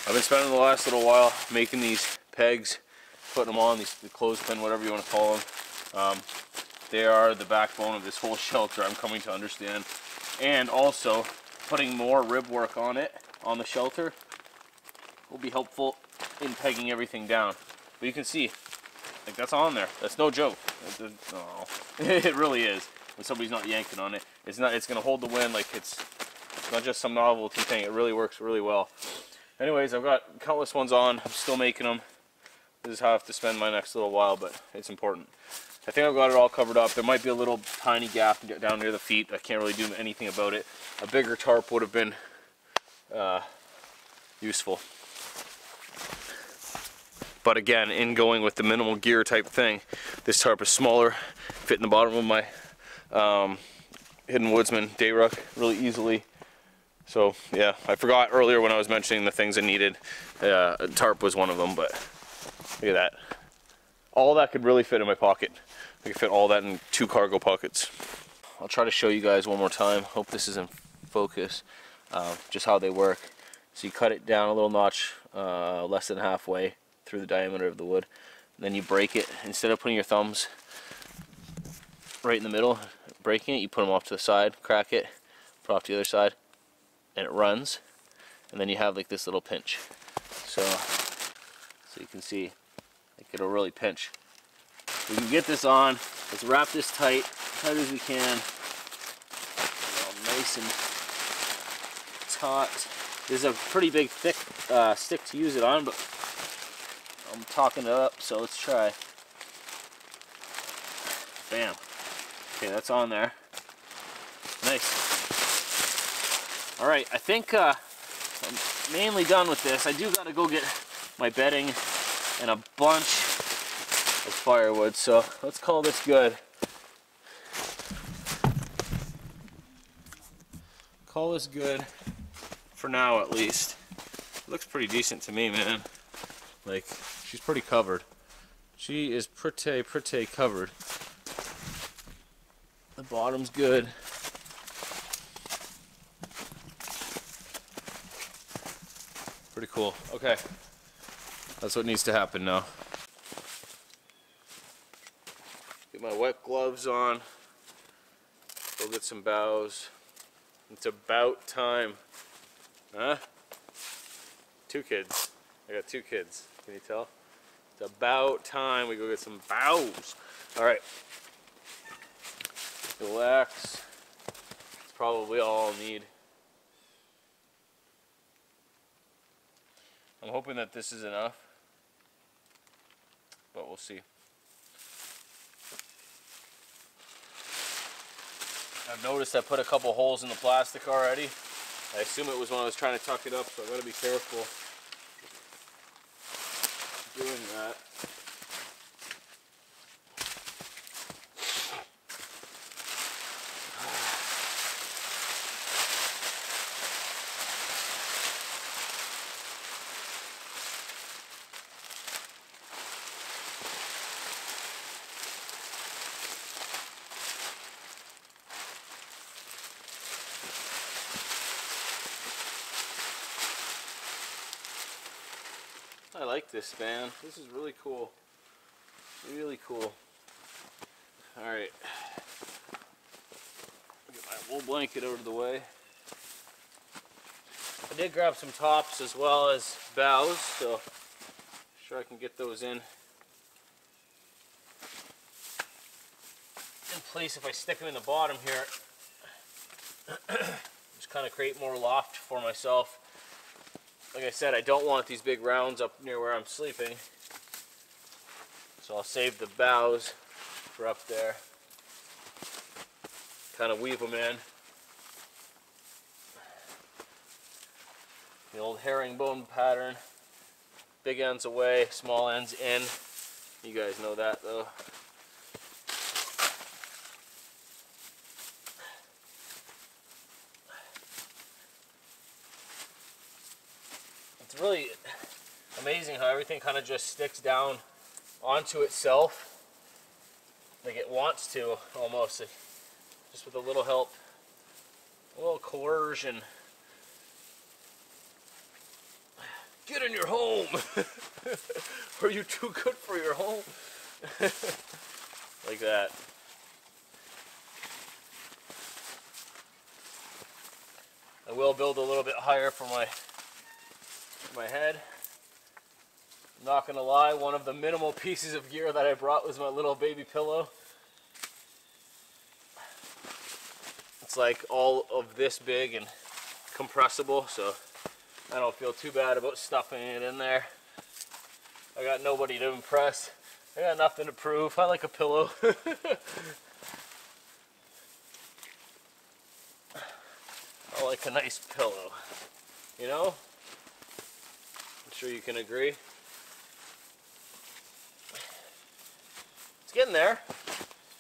I've been spending the last little while making these pegs, putting them on, the clothespin, whatever you want to call them. They are the backbone of this whole shelter, I'm coming to understand. And also, putting more rib work on it, on the shelter, will be helpful in pegging everything down. But you can see, like, that's on there. That's no joke. No, it really is. When somebody's not yanking on it, it's gonna hold the wind. Like, it's not just some novelty thing. It really works really well. Anyways, I've got countless ones on. I'm still making them. This is how I have to spend my next little while, but it's important. I think I've got it all covered up. There might be a little tiny gap down near the feet. I can't really do anything about it. A bigger tarp would have been useful. But again, in going with the minimal gear type thing, this tarp is smaller, fit in the bottom of my Hidden Woodsman day ruck really easily. So yeah, I forgot earlier when I was mentioning the things I needed. A tarp was one of them, but look at that. All that could really fit in my pocket. I could fit all that in 2 cargo pockets. I'll try to show you guys one more time. Hope this is in focus. Just how they work. So you cut it down a little notch, less than halfway through the diameter of the wood. And then you break it. Instead of putting your thumbs right in the middle, breaking it, you put them off to the side, crack it, put it off to the other side, and it runs. And then you have like this little pinch. So you can see, like, it'll really pinch. We can get this on. Let's wrap this tight as we can. All nice and taut. This is a pretty big, thick stick to use it on, but I'm talking it up, so let's try. Bam. Okay, that's on there. Nice. Alright, I think I'm mainly done with this. I do gotta go get my bedding and a bunch of firewood, so let's call this good. Call this good for now, at least. Looks pretty decent to me, man. Like, she's pretty covered. She is pretty covered. The bottom's good. Pretty cool. Okay. That's what needs to happen now. Get my wet gloves on. Go get some boughs. It's about time. Huh? 2 kids. I got 2 kids. Can you tell? It's about time we go get some boughs. Alright. Relax. It's probably all I'll need. I'm hoping that this is enough, but we'll see. I've noticed I put a couple holes in the plastic already. I assume it was when I was trying to tuck it up, so I gotta be careful doing that. I like this span. This is really cool. Really cool. Alright. Get my wool blanket out of the way. I did grab some tops as well as boughs, so I'm sure I can get those in place if I stick them in the bottom here. Just kind of create more loft for myself. Like I said, I don't want these big rounds up near where I'm sleeping, so I'll save the boughs for up there. Kind of weave them in. The old herringbone pattern. Big ends away, small ends in. You guys know that though. It's really amazing how everything kind of just sticks down onto itself, like it wants to, almost, like, just with a little help, a little coercion. Get in your home. Are you too good for your home? Like that. I will build a little bit higher for my head. I'm not gonna lie, one of the minimal pieces of gear that I brought was my little baby pillow. It's like all of this big and compressible, so I don't feel too bad about stuffing it in there. I got nobody to impress. I got nothing to prove. I like a pillow. I like a nice pillow, you know? I'm sure you can agree. It's getting there.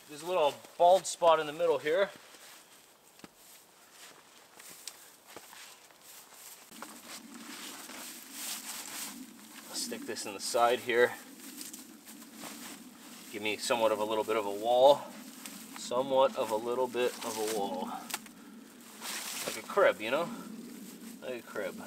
There's a little bald spot in the middle here. I'll stick this in the side here. Give me somewhat of a little bit of a wall. Somewhat of a little bit of a wall. Like a crib, you know? Like a crib.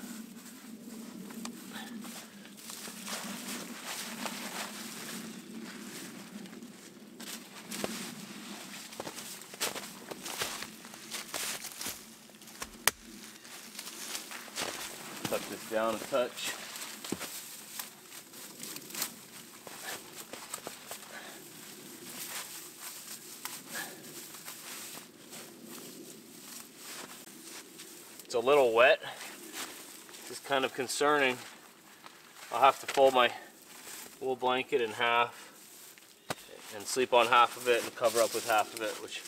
Tuck this down a touch. It's a little wet. This is kind of concerning. I'll have to fold my wool blanket in half and sleep on half of it and cover up with half of it, which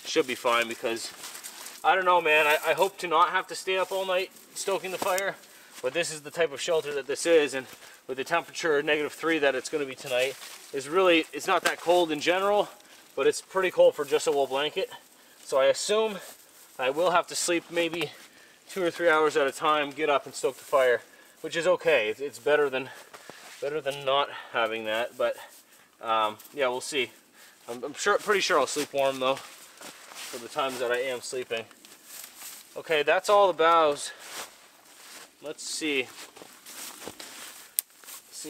should be fine because, I don't know, man, I hope to not have to stay up all night stoking the fire, but this is the type of shelter that this is, and with the temperature -3 that it's going to be tonight, it's not that cold in general, but it's pretty cold for just a wool blanket. So I assume I will have to sleep maybe 2 or 3 hours at a time, get up and stoke the fire, which is okay. It's better than not having that, but yeah, we'll see. I'm pretty sure I'll sleep warm though for the times that I am sleeping. Okay, that's all the boughs. Let's see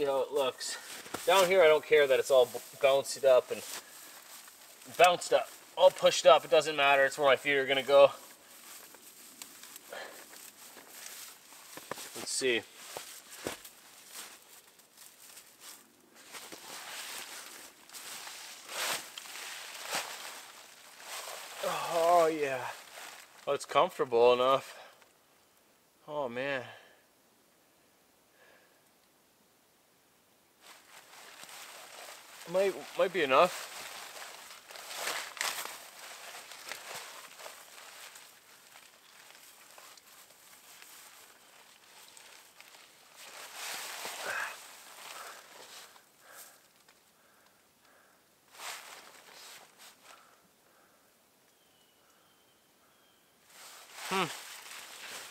how it looks. Down here I don't care that it's all bounced up, all pushed up. It doesn't matter. It's where my feet are gonna go. Let's see. Oh yeah. Oh, it's comfortable enough. Oh man. Might be enough.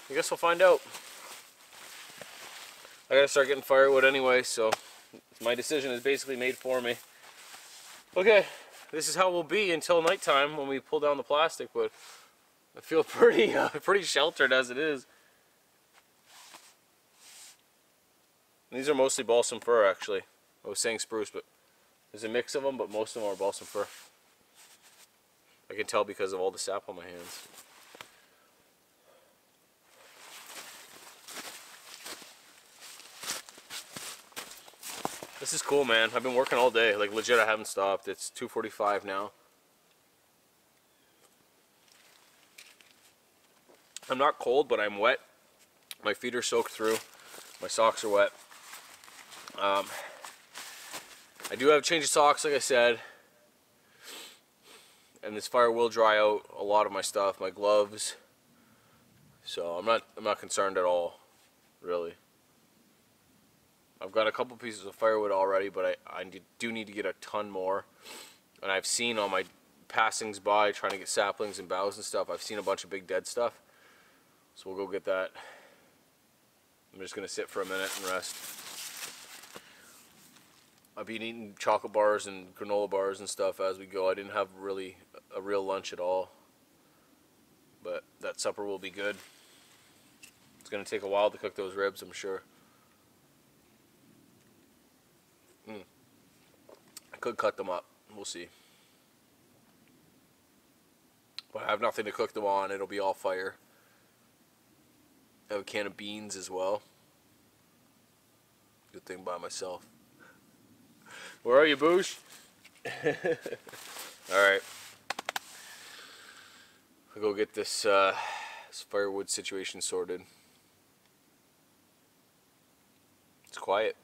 I guess we'll find out. I gotta start getting firewood anyway, so my decision is basically made for me. Okay, this is how we'll be until nighttime when we pull down the plastic, but I feel pretty sheltered as it is. And these are mostly balsam fir, actually. I was saying spruce, but there's a mix of them, but most of them are balsam fir. I can tell because of all the sap on my hands. This is cool, man. I've been working all day. Like, legit, I haven't stopped. It's 2:45 now. I'm not cold, but I'm wet. My feet are soaked through. My socks are wet. I do have a change of socks, like I said. And this fire will dry out a lot of my stuff, my gloves. So I'm not concerned at all, really. I've got a couple pieces of firewood already, but I do need to get a ton more. And I've seen on my passings by, trying to get saplings and boughs and stuff, I've seen a bunch of big dead stuff. So we'll go get that. I'm just going to sit for a minute and rest. I've been eating chocolate bars and granola bars and stuff as we go. I didn't have really a real lunch at all. But that supper will be good. It's going to take a while to cook those ribs, I'm sure. I could cut them up. We'll see. But I have nothing to cook them on. It'll be all fire. I have a can of beans as well. Good thing by myself. Where are you, Boosh? Alright. I'll go get this, this firewood situation sorted. It's quiet.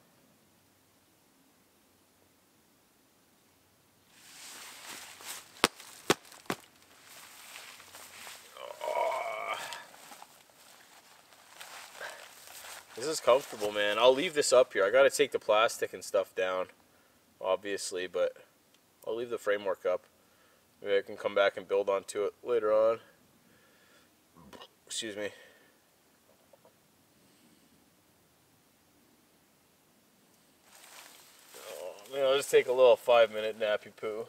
This is comfortable, man. I'll leave this up here. I gotta take the plastic and stuff down, obviously, but I'll leave the framework up. Maybe I can come back and build onto it later on. Excuse me. Oh, man, I'll just take a little 5-minute nappy poo.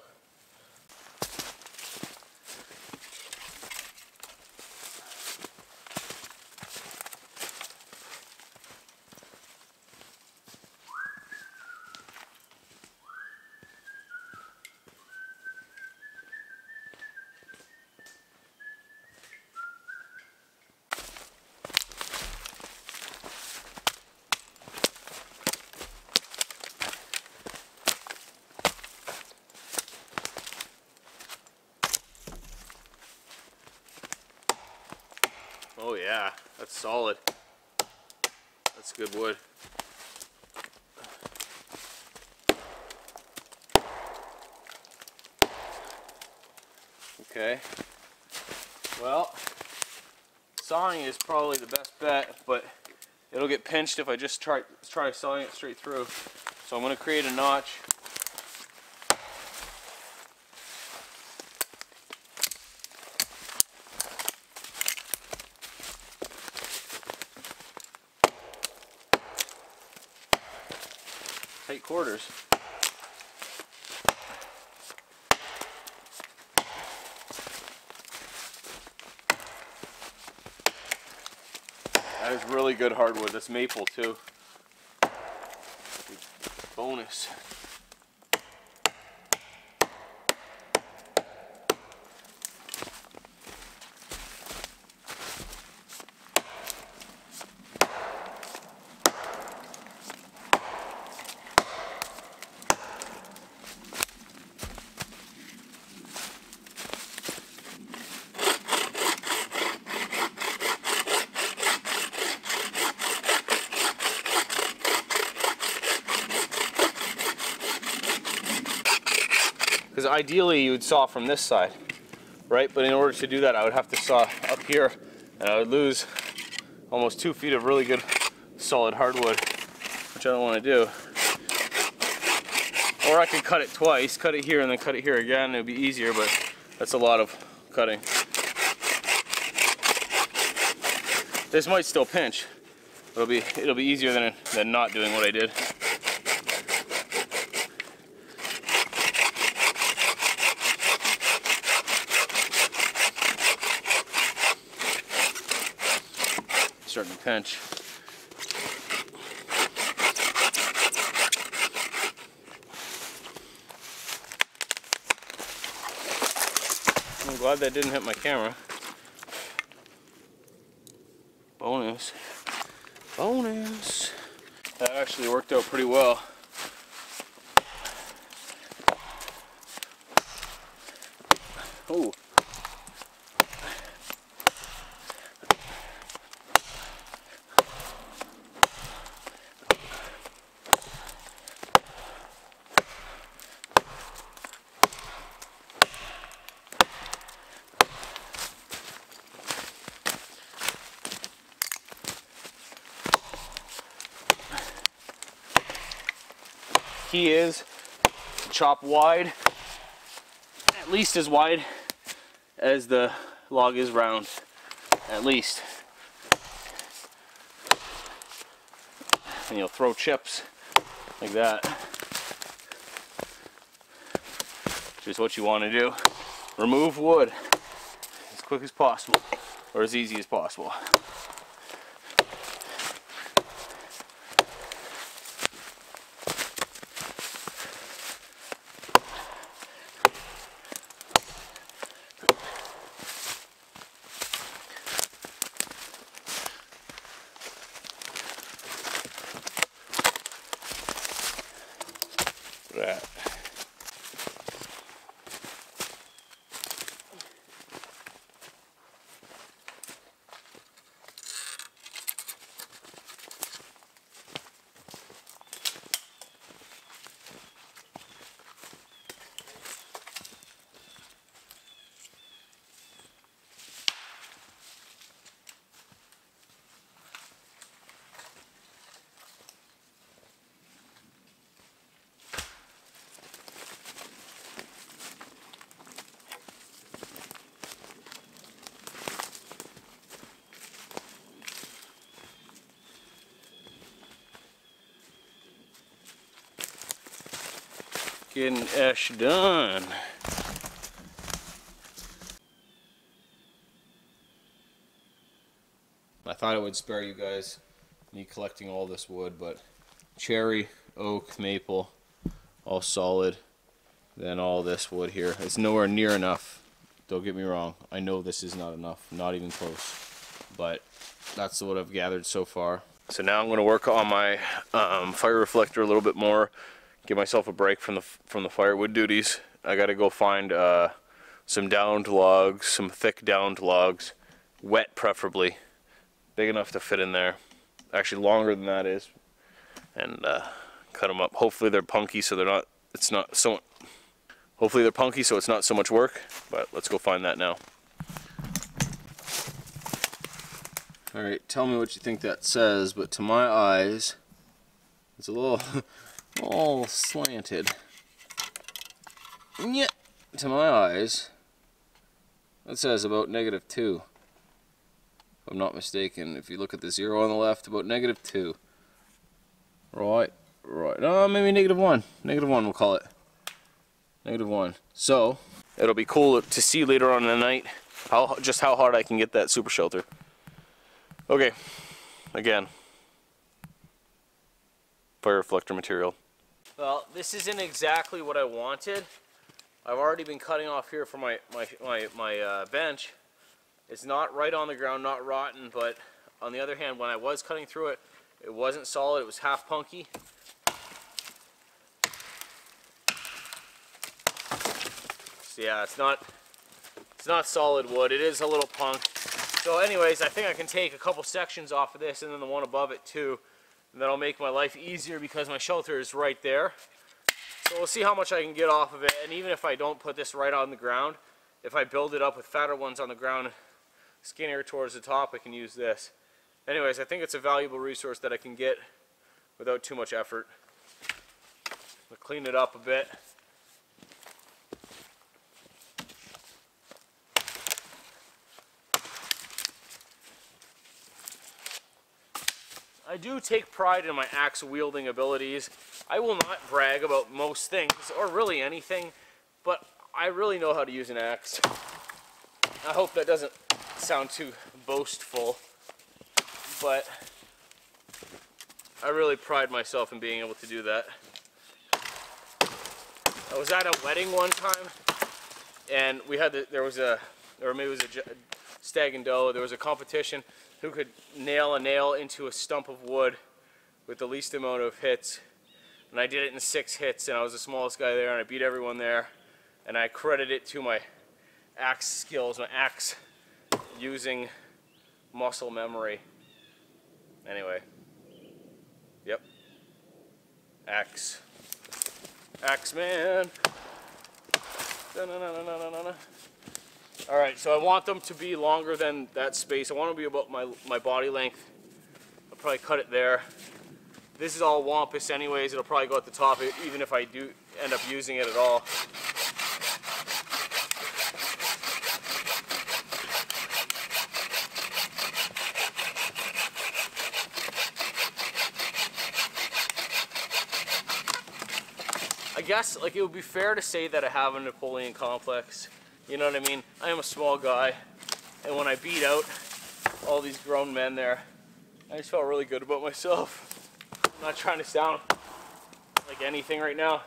Oh yeah, that's solid. That's good wood. Okay. Well, sawing is probably the best bet, but it'll get pinched if I just try sawing it straight through. So I'm going to create a notch. Tight quarters. That is really good hardwood. That's maple too. Bonus. Because ideally you would saw from this side, right? But in order to do that, I would have to saw up here, and I would lose almost 2 feet of really good solid hardwood, which I don't want to do. Or I could cut it twice, cut it here and then cut it here again. It would be easier, but that's a lot of cutting. This might still pinch. It'll be easier than not doing what I did. Starting to pinch. I'm glad that didn't hit my camera. Bonus. Bonus. That actually worked out pretty well. Ooh. Key is to chop wide, at least as wide as the log is round, at least. And you'll throw chips like that, which is what you want to do. Remove wood as quick as possible, or as easy as possible. Getting Ash done. I thought I would spare you guys me collecting all this wood, but cherry, oak, maple, all solid. Then all this wood here. It's nowhere near enough. Don't get me wrong. I know this is not enough, not even close. But that's what I've gathered so far. So now I'm going to work on my fire reflector a little bit more. Give myself a break from the firewood duties. I got to go find some downed logs, some thick downed logs, wet preferably, big enough to fit in there. Actually longer than that is, and cut them up. Hopefully they're punky, so they're not. It's not so. Hopefully they're punky, so it's not so much work. But let's go find that now. All right, tell me what you think that says. But to my eyes, it's a little. All slanted. Yeah, to my eyes, that says about -2. If I'm not mistaken, if you look at the 0 on the left, about -2. Right. No, maybe -1. -1, we'll call it. -1. So it'll be cool to see later on in the night just how hard I can get that super shelter. Okay, again. Fire reflector material. Well, this isn't exactly what I wanted. I've already been cutting off here for my bench. It's not right on the ground, not rotten, but on the other hand, when I was cutting through it, it wasn't solid, it was half punky. So yeah, it's not solid wood, it is a little punk. So anyways, I think I can take a couple sections off of this and then the one above it too. And that'll make my life easier because my shelter is right there. So we'll see how much I can get off of it. And even if I don't put this right on the ground, if I build it up with fatter ones on the ground, skinnier towards the top, I can use this. Anyways, I think it's a valuable resource that I can get without too much effort. I'll clean it up a bit. I do take pride in my axe wielding abilities. I will not brag about most things, or really anything, but I really know how to use an axe. I hope that doesn't sound too boastful, but I really pride myself in being able to do that. I was at a wedding one time, and we had there was a stag and doe. There was a competition who could nail a nail into a stump of wood with the least amount of hits. And I did it in 6 hits, and I was the smallest guy there, and I beat everyone there. And I credit it to my axe skills, my axe using muscle memory. Anyway. Yep. Axe. Axe man. Da-na-na-na-na-na-na. Alright, so I want them to be longer than that space. I want them to be about my body length. I'll probably cut it there. This is all wampus anyways. It'll probably go at the top even if I do end up using it at all. I guess like it would be fair to say that I have a Napoleon complex. You know what I mean? I am a small guy, and when I beat out all these grown men there, I just felt really good about myself. I'm not trying to sound like anything right now.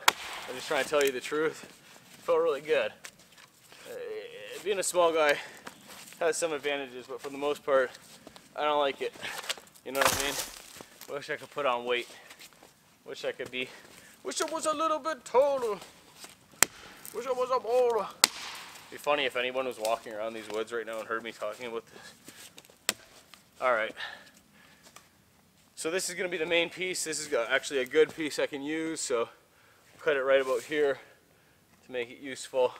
I'm just trying to tell you the truth. It felt really good. Being a small guy has some advantages, but for the most part, I don't like it. You know what I mean? Wish I could put on weight. Wish I could be. Wish I was a little bit taller. Wish I was a baller. It'd be funny if anyone was walking around these woods right now and heard me talking about this. Alright. So this is going to be the main piece. This is actually a good piece I can use, so cut it right about here to make it useful.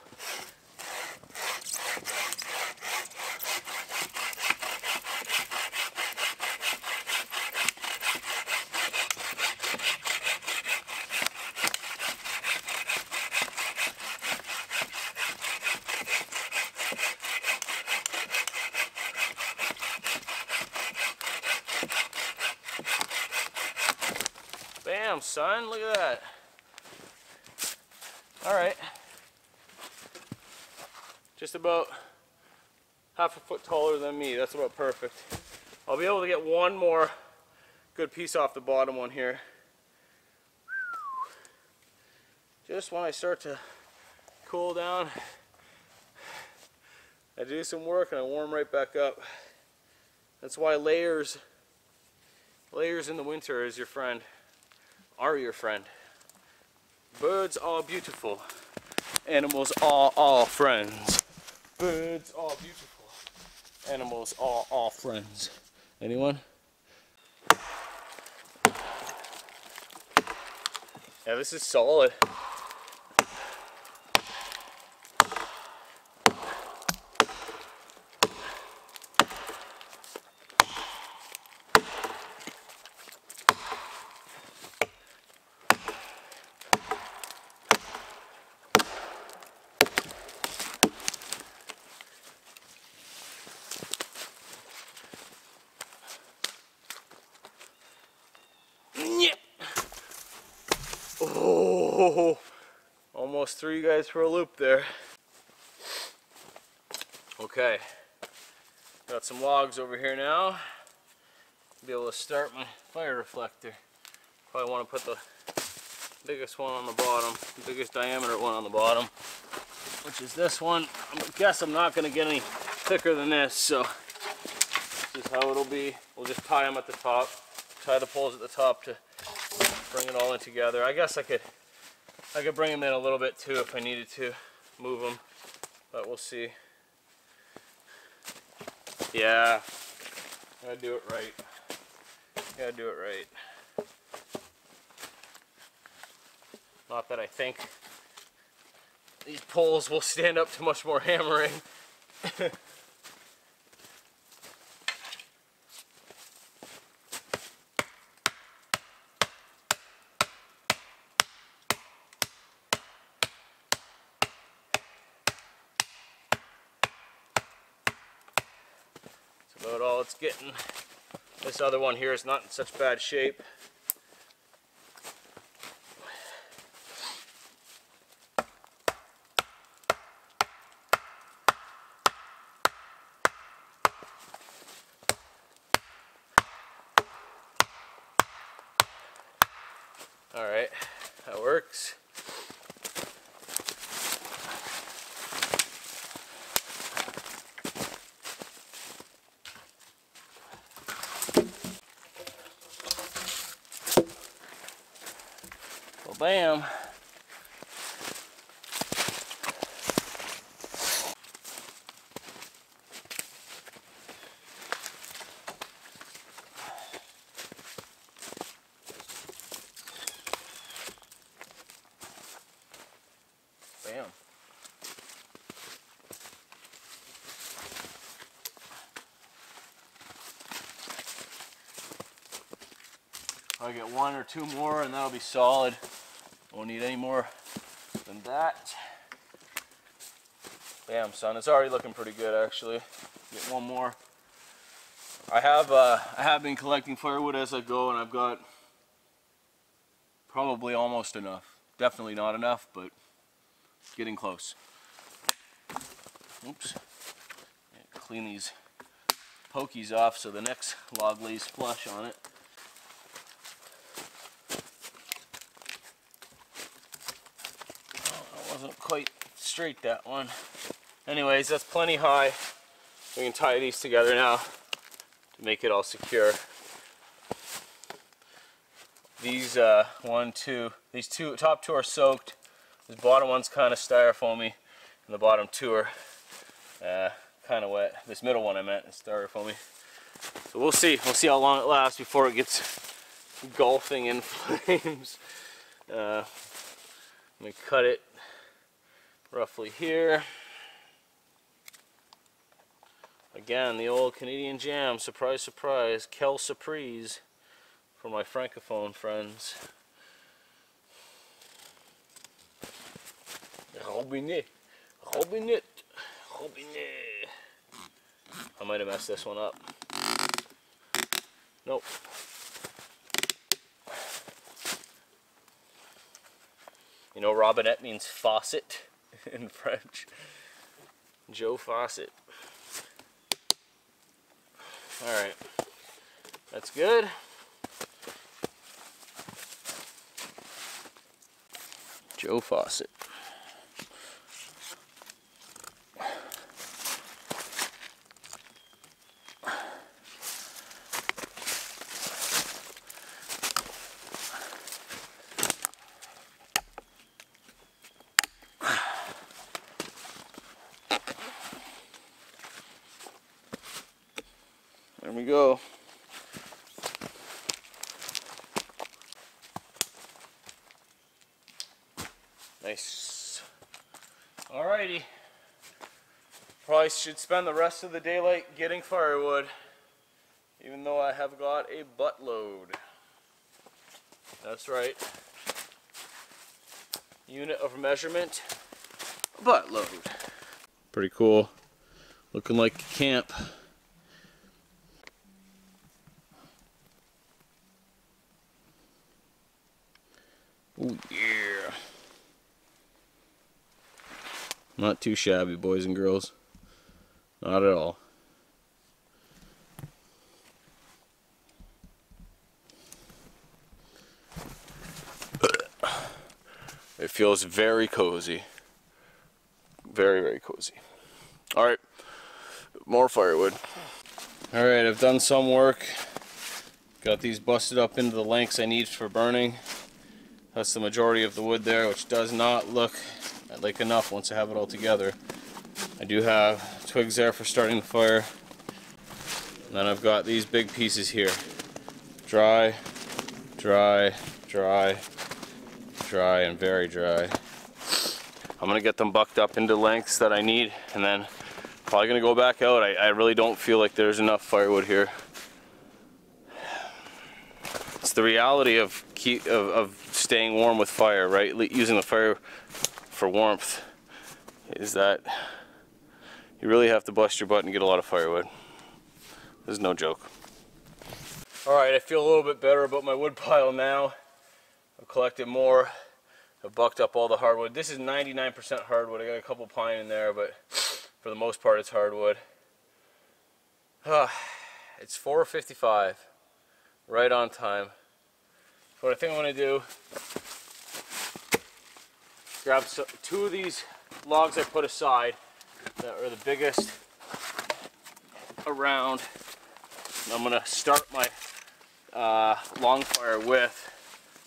Bam, son, look at that. All right. Just about half a foot taller than me. That's about perfect. I'll be able to get one more good piece off the bottom one here. Just when I start to cool down, I do some work and I warm right back up. That's why layers in the winter is your friend, are your friend. Birds are beautiful. Animals are all friends. Birds are beautiful. Animals are all friends. Anyone? Yeah, this is solid. Oh, almost threw you guys for a loop there. Okay, got some logs over here now. Be able to start my fire reflector. Probably want to put the biggest one on the bottom, the biggest diameter one on the bottom, which is this one. I guess I'm not going to get any thicker than this, so this is how it'll be. We'll just tie them at the top, tie the poles at the top to bring it all in together. I guess I could bring them in a little bit too if I needed to move them, but we'll see. Yeah, gotta do it right. Gotta do it right. Not that I think these poles will stand up to much more hammering. That's about all it's getting. This other one here is not in such bad shape. Alright, that works. Well, bam. Bam. I'll get one or two more and that'll be solid. Won't need any more than that. Bam, son. It's already looking pretty good actually. Get one more. I have been collecting firewood as I go, and I've got probably almost enough. Definitely not enough, but getting close. Oops. Clean these pokies off so the next log lays flush on it. Oh, that wasn't quite straight, that one. Anyways, that's plenty high. We can tie these together now to make it all secure. These these top two are soaked. This bottom one's kind of styrofoamy, and the bottom two are kind of wet. This middle one I meant is styrofoamy. So we'll see. We'll see how long it lasts before it gets engulfing in flames. I'm gonna cut it roughly here. Again, the old Canadian jam, surprise, surprise, Quelle surprise for my francophone friends. Robinet, Robinet, Robinet. I might have messed this one up. Nope. You know, Robinet means faucet in French. Joe Faucet. Alright, that's good. Joe Faucet. There we go. Nice. Alrighty. Probably should spend the rest of the daylight getting firewood, even though I have got a buttload. That's right. Unit of measurement, buttload. Pretty cool. Looking like a camp. Oh yeah. Not too shabby, boys and girls. Not at all. It feels very cozy. Very, very cozy. Alright, more firewood. Alright, I've done some work. Got these busted up into the lengths I need for burning. That's the majority of the wood there, which does not look like enough once I have it all together. I do have twigs there for starting the fire. And then I've got these big pieces here. Dry, dry, dry, dry, and very dry. I'm gonna get them bucked up into lengths that I need, and then probably gonna go back out. I really don't feel like there's enough firewood here. It's the reality of staying warm with fire, right? Using the fire for warmth is that you really have to bust your butt and get a lot of firewood. This is no joke. Alright, I feel a little bit better about my wood pile now. I've collected more. I've bucked up all the hardwood. This is 99% hardwood. I got a couple pine in there, but for the most part it's hardwood. It's 4:55. Right on time. So what I think I'm going to do, grab two of these logs I put aside that are the biggest around. And I'm going to start my long fire with.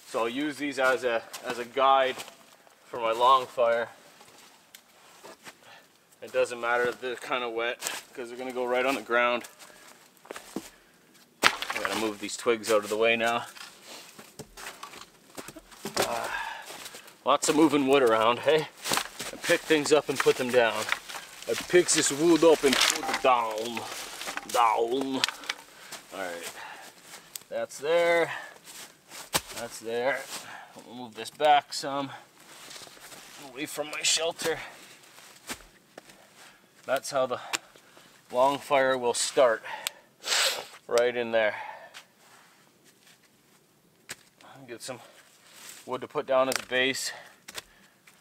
So I'll use these as a guide for my long fire. It doesn't matter if they're kind of wet because they're going to go right on the ground. I gotta move these twigs out of the way now. Lots of moving wood around, hey? I pick things up and put them down. I pick this wood up and put it down. Down. Alright. That's there. That's there. I'll move this back some. Away from my shelter. That's how the long fire will start. Right in there. I'll get some wood to put down as a base.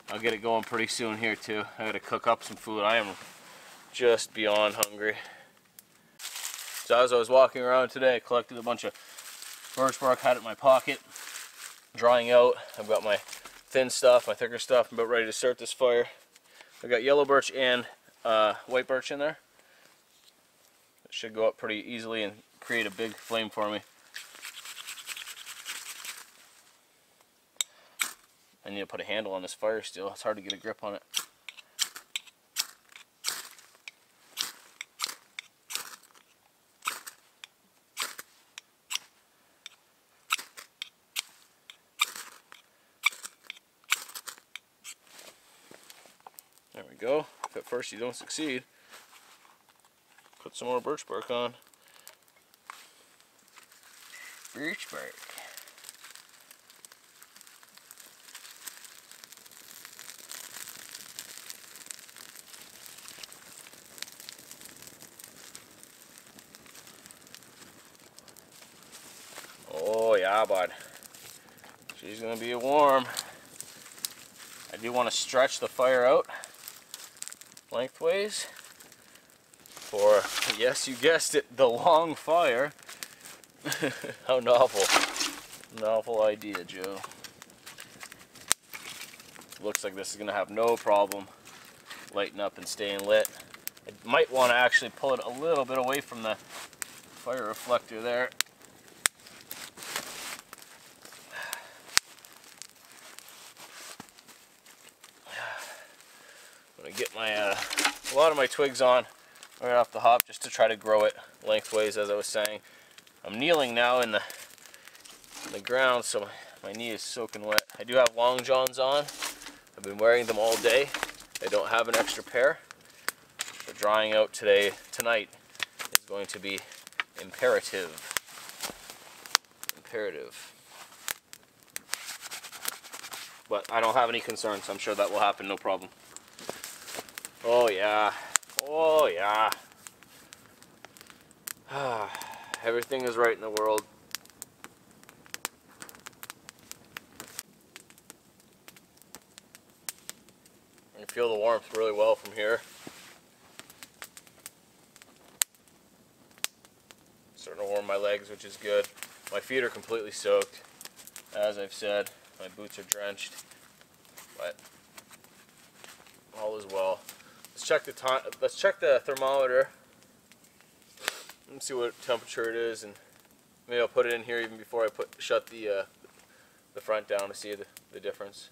I'll get it going pretty soon here too. I gotta cook up some food. I am just beyond hungry. So as I was walking around today, I collected a bunch of birch bark, had it in my pocket, drying out. I've got my thin stuff, my thicker stuff. I'm about ready to start this fire. I've got yellow birch and white birch in there. It should go up pretty easily and create a big flame for me. I need to put a handle on this fire still. It's hard to get a grip on it. There we go. If at first you don't succeed, put some more birch bark on. Birch bark. Oh yeah, bud. She's gonna be warm. I do want to stretch the fire out lengthways for, yes, you guessed it, the long fire. How novel. Novel idea, Joe. Looks like this is going to have no problem lighting up and staying lit. I might want to actually pull it a little bit away from the fire reflector there. I'm going to get my a lot of my twigs on right off the hop just to try to grow it lengthways, as I was saying. I'm kneeling now in the ground, so my knee is soaking wet. I do have long johns on. I've been wearing them all day. I don't have an extra pair. So drying out tonight is going to be imperative. But I don't have any concerns. I'm sure that will happen, no problem. Oh yeah. Oh yeah. Everything is right in the world. I can feel the warmth really well from here. Starting to warm my legs, which is good. My feet are completely soaked. As I've said, my boots are drenched, but all is well. Let's check the time. Let's check the thermometer. Let's see what temperature it is, and maybe I'll put it in here even before I shut the front down to see the difference.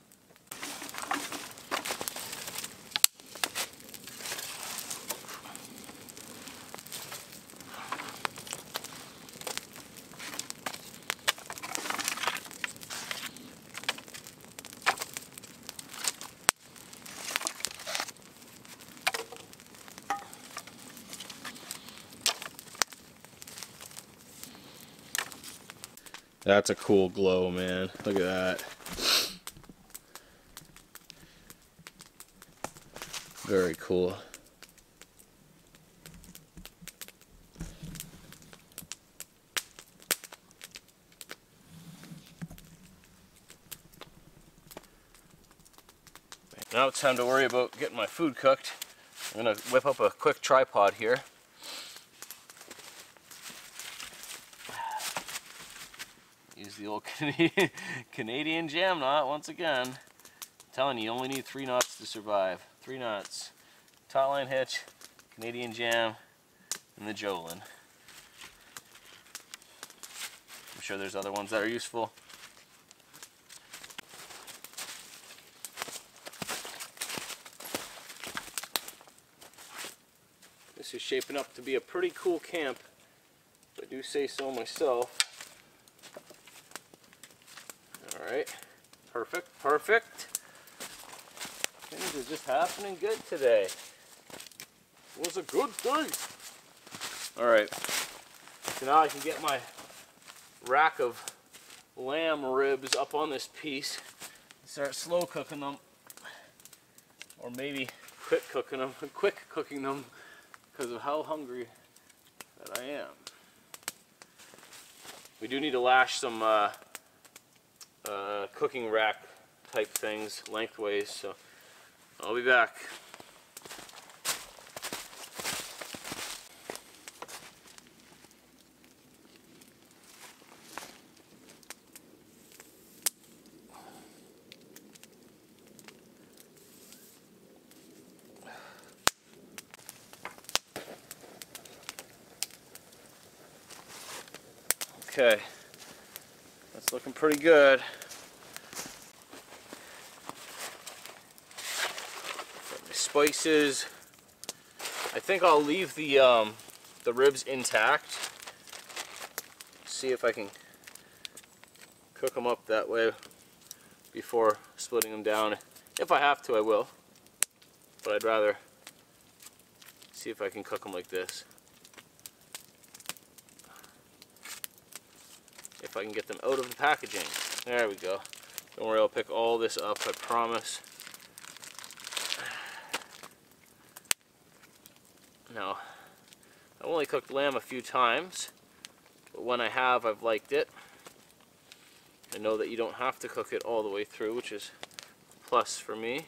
That's a cool glow, man. Look at that. Very cool. Now it's time to worry about getting my food cooked. I'm going to whip up a quick tripod here. Use the old Canadian jam knot once again. I'm telling you only need 3 knots to survive. 3 knots. Taut line hitch, Canadian jam, and the Jolin. I'm sure there's other ones that are useful. This is shaping up to be a pretty cool camp, if I do say so myself. Alright, perfect, perfect. Things are just happening good today. It was a good day. Alright, so now I can get my rack of lamb ribs up on this piece and start slow cooking them. Or maybe quick cooking them because of how hungry that I am. We do need to lash some cooking rack type things lengthways, so I'll be back. Okay, that's looking pretty good. Spices. I think I'll leave the ribs intact. See if I can cook them up that way before splitting them down. If I have to, I will. But I'd rather see if I can cook them like this. If I can get them out of the packaging. There we go. Don't worry, I'll pick all this up, I promise. Now, I've only cooked lamb a few times, but when I have, I've liked it. I know that you don't have to cook it all the way through, which is plus for me.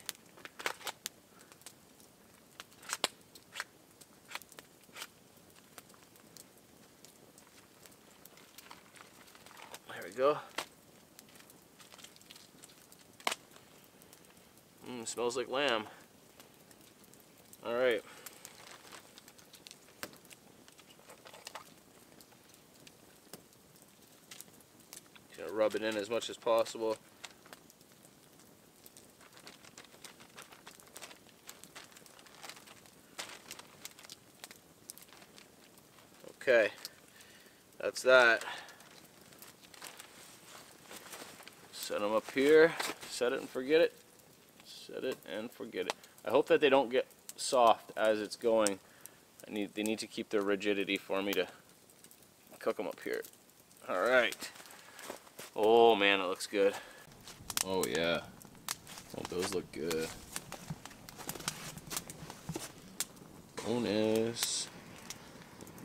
There we go. Smells like lamb. Alright. Gonna rub it in as much as possible. Okay, that's that. Set them up here, set it and forget it. Set it and forget it. I hope that they don't get soft as it's going. They need to keep their rigidity for me to cook them up here. Alright. Oh man, it looks good. Oh yeah. Oh, those look good. Bonus.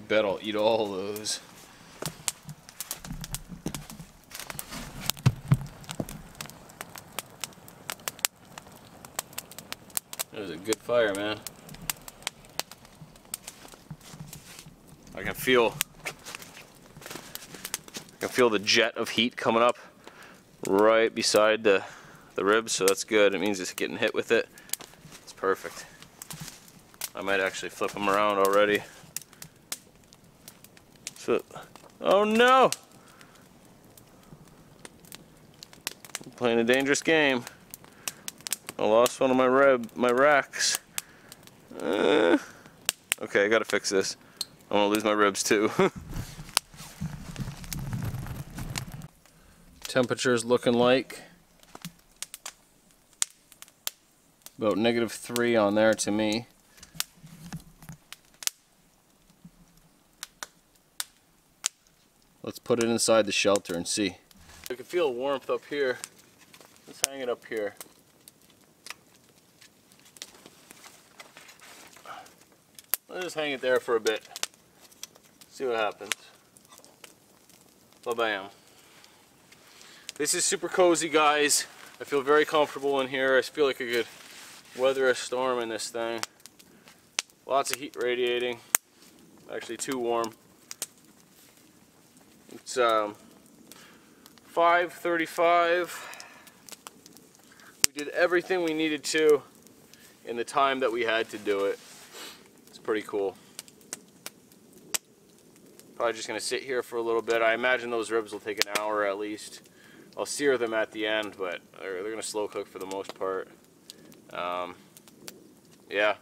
Bet I'll eat all those. That was a good fire, man. I can feel the jet of heat coming up right beside the ribs, so that's good. It means it's getting hit with it. It's perfect. I might actually flip them around already. So, oh no! I'm playing a dangerous game. I lost one of my racks. Okay, I gotta fix this. I'm gonna lose my ribs too. Temperature's looking like about -3 on there to me. Let's put it inside the shelter and see. I can feel warmth up here. Let's hang it up here. Let's just hang it there for a bit. See what happens. Ba-bam. This is super cozy, guys. I feel very comfortable in here. I feel like I could weather a storm in this thing. Lots of heat radiating. Actually too warm. It's 5:35. We did everything we needed to in the time that we had to do it. It's pretty cool. Probably just gonna sit here for a little bit. I imagine those ribs will take an hour at least. I'll sear them at the end, but they're gonna slow cook for the most part. Yeah,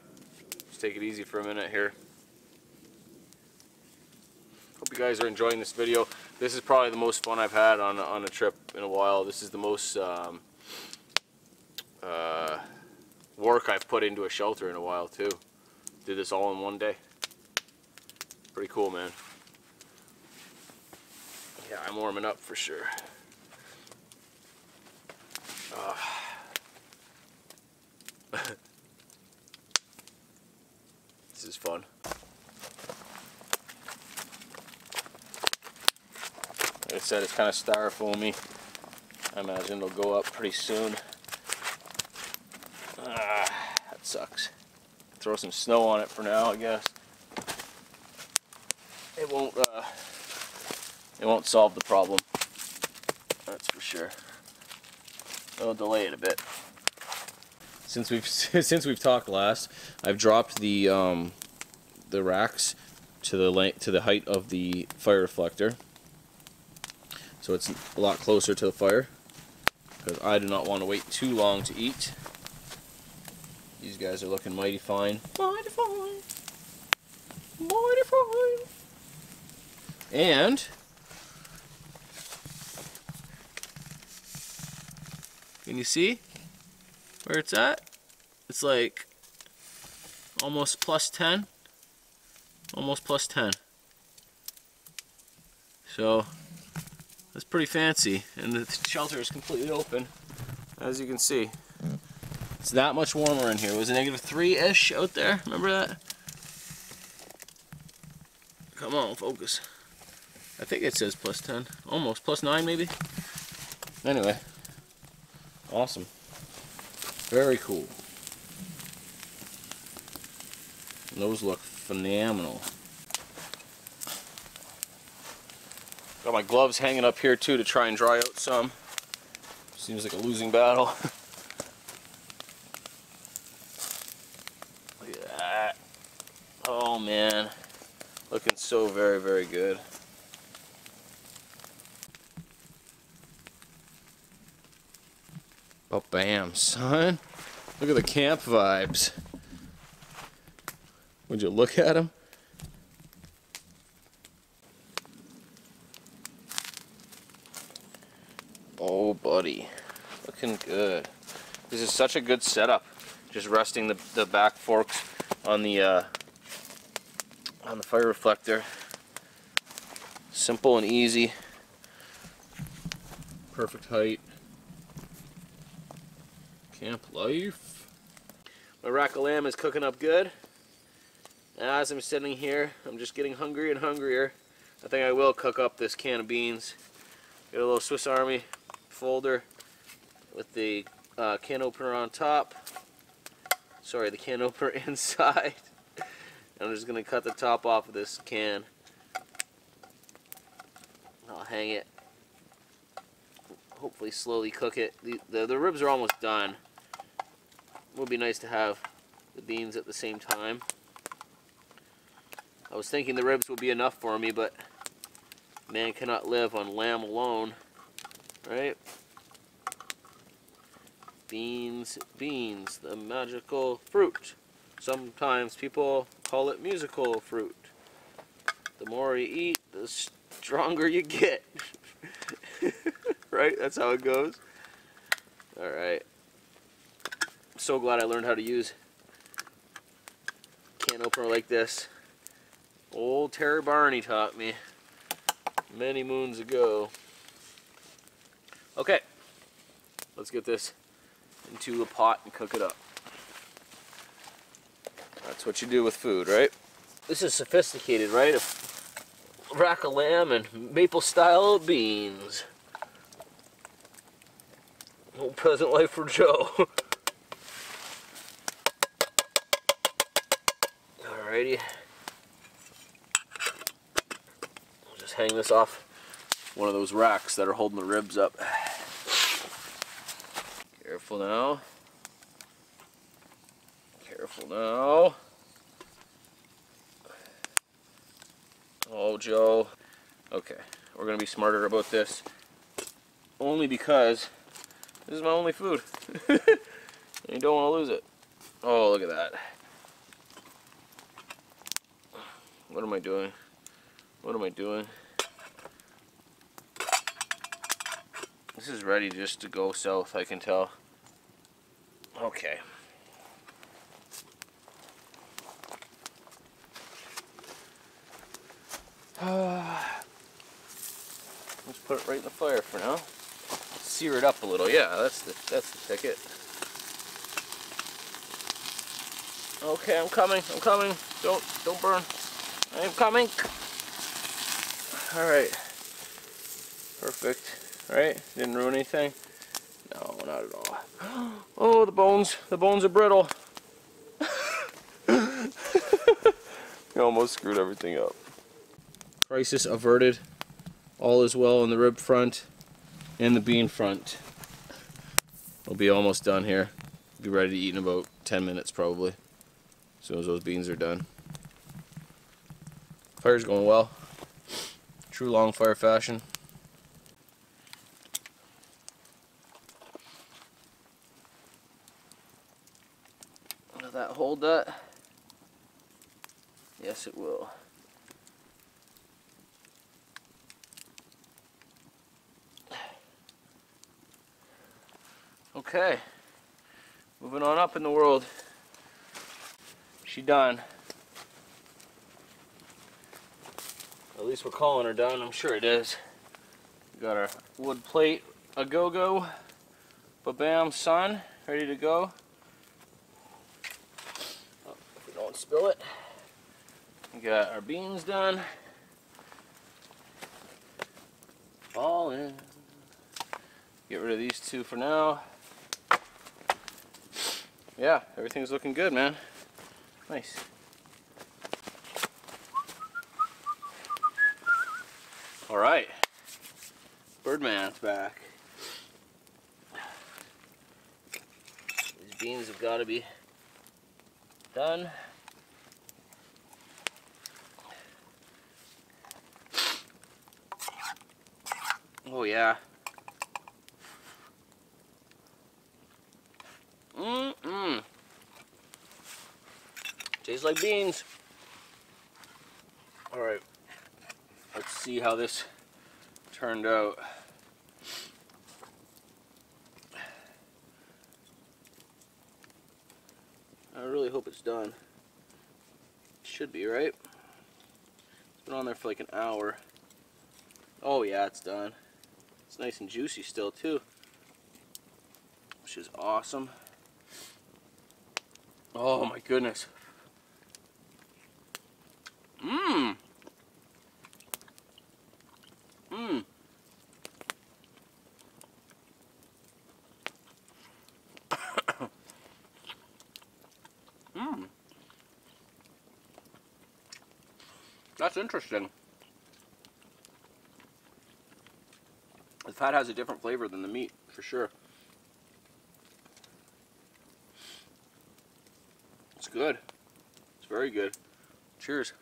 just take it easy for a minute here. Hope you guys are enjoying this video. This is probably the most fun I've had on a trip in a while. This is the most work I've put into a shelter in a while too. Did this all in one day. Pretty cool, man. Yeah, I'm warming up for sure. This is fun. Like I said, it's kind of styrofoamy. I imagine it'll go up pretty soon. That sucks. Throw some snow on it for now, I guess. It won't solve the problem. That's for sure. It'll delay it a bit. Since we've talked last, I've dropped the racks to the height of the fire reflector, so it's a lot closer to the fire, because I do not want to wait too long to eat. These guys are looking mighty fine. Mighty fine. Mighty fine. And can you see where it's at? It's like almost +10. Almost +10. So that's pretty fancy. And the shelter is completely open, as you can see. It's that much warmer in here. It was a -3-ish out there. Remember that? Come on, focus. I think it says +10. Almost +9 maybe. Anyway. Awesome. Very cool. And those look phenomenal. Got my gloves hanging up here too to try and dry out some. Seems like a losing battle. Look at that. Oh man. Looking so very, very good. Oh bam, son. Look at the camp vibes. Would you look at them? Oh, buddy, looking good. This is such a good setup. Just resting the back forks on the fire reflector. Simple and easy. Perfect height. Camp life. My rack of lamb is cooking up good. As I'm sitting here, I'm just getting hungrier and hungrier. I think I will cook up this can of beans. Got a little Swiss Army folder with the can opener on top. Sorry, the can opener inside. I'm just going to cut the top off of this can. I'll hang it. Hopefully slowly cook it. The ribs are almost done. It would be nice to have the beans at the same time. I was thinking the ribs would be enough for me, but man cannot live on lamb alone, right? Beans, beans, the magical fruit. Sometimes people call it musical fruit. The more you eat, the stronger you get. Right? That's how it goes. Alright. So glad I learned how to use a can opener like this. Old Terry Barney taught me many moons ago. Okay, let's get this into a pot and cook it up. That's what you do with food, right? This is sophisticated, right? A rack of lamb and maple style beans. Old peasant life for Joe. Alrighty. Hang this off one of those racks that are holding the ribs up. Careful now. Careful now. Oh, Joe. Okay, we're gonna be smarter about this. Only because this is my only food. And you don't want to lose it. Oh, look at that. What am I doing? What am I doing? This is ready just to go south, I can tell. Okay. Let's put it right in the fire for now. Sear it up a little. Yeah, that's the ticket. Okay, I'm coming. I'm coming. Don't burn. I'm coming. All right. Perfect. Right? Didn't ruin anything? No, not at all. Oh, the bones are brittle. You almost screwed everything up. Crisis averted. All is well in the rib front and the bean front. We'll be almost done here. Be ready to eat in about 10 minutes probably. As soon as those beans are done. Fire's going well. True long fire fashion. Will that hold that? Yes, it will. Okay, moving on up in the world. She done. At least we're calling her done. I'm sure it is. We got our wood plate a go-go. Ba-bam, son, ready to go. Oh, if we don't spill it. We got our beans done. All in. Get rid of these two for now. yeah, everything's looking good, man. Nice. All right, Birdman's back. These beans have got to be done. Oh yeah. Tastes like beans. All right, let's see how this turned out. I really hope it's done. Should be, right? It's been on there for like an hour. Oh yeah, it's done. It's nice and juicy still too, which is awesome. Oh my goodness. Mmm. Mmm. Mmm. That's interesting. The fat has a different flavor than the meat, for sure. It's good. It's very good. Cheers.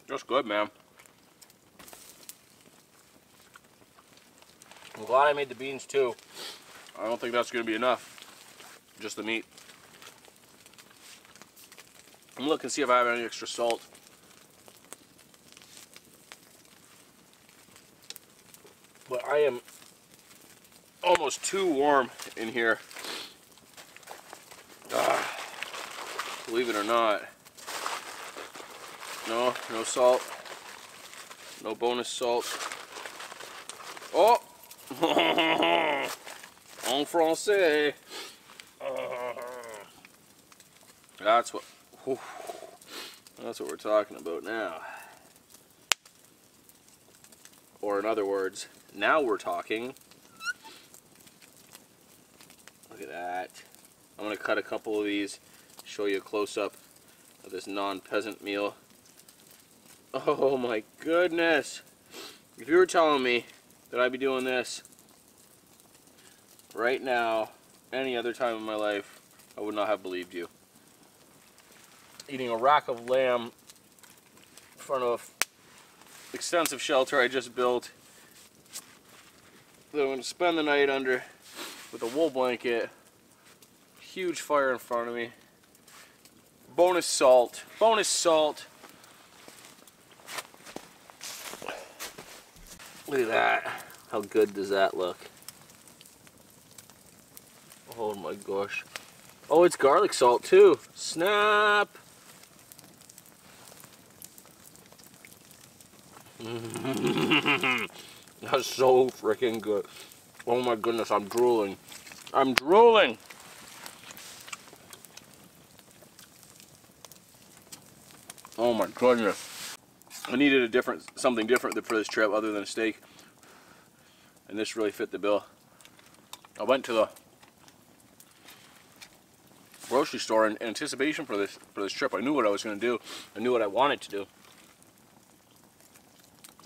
That's good, man. I'm glad I made the beans too. I don't think that's going to be enough. Just the meat. I'm gonna look and see if I have any extra salt. But I am almost too warm in here. Believe it or not. No salt. No bonus salt. Oh! En français. That's what we're talking about now. Or in other words, now we're talking. Look at that. I'm going to cut a couple of these, show you a close-up of this non-peasant meal. Oh my goodness. If you were telling me that I'd be doing this right now, any other time in my life, I would not have believed you. Eating a rack of lamb in front of extensive shelter I just built that I'm going to spend the night under with a wool blanket. Huge fire in front of me. Bonus salt. Bonus salt. Look at that. How good does that look? Oh my gosh. Oh, it's garlic salt too. Snap. That's so freaking good. Oh my goodness, I'm drooling. I'm drooling. Oh my goodness. I needed something different for this trip other than a steak. And this really fit the bill. I went to the grocery store in anticipation for this trip. I knew what I was going to do. I knew what I wanted to do.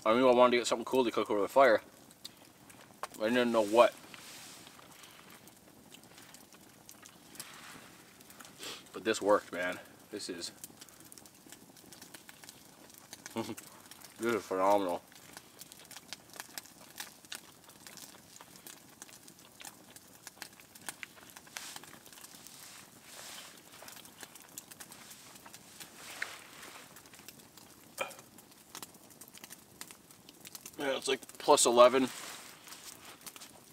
I knew I wanted to get something cool to cook over the fire. I didn't know what. But this worked, man. This is this is phenomenal. Yeah, it's like plus 11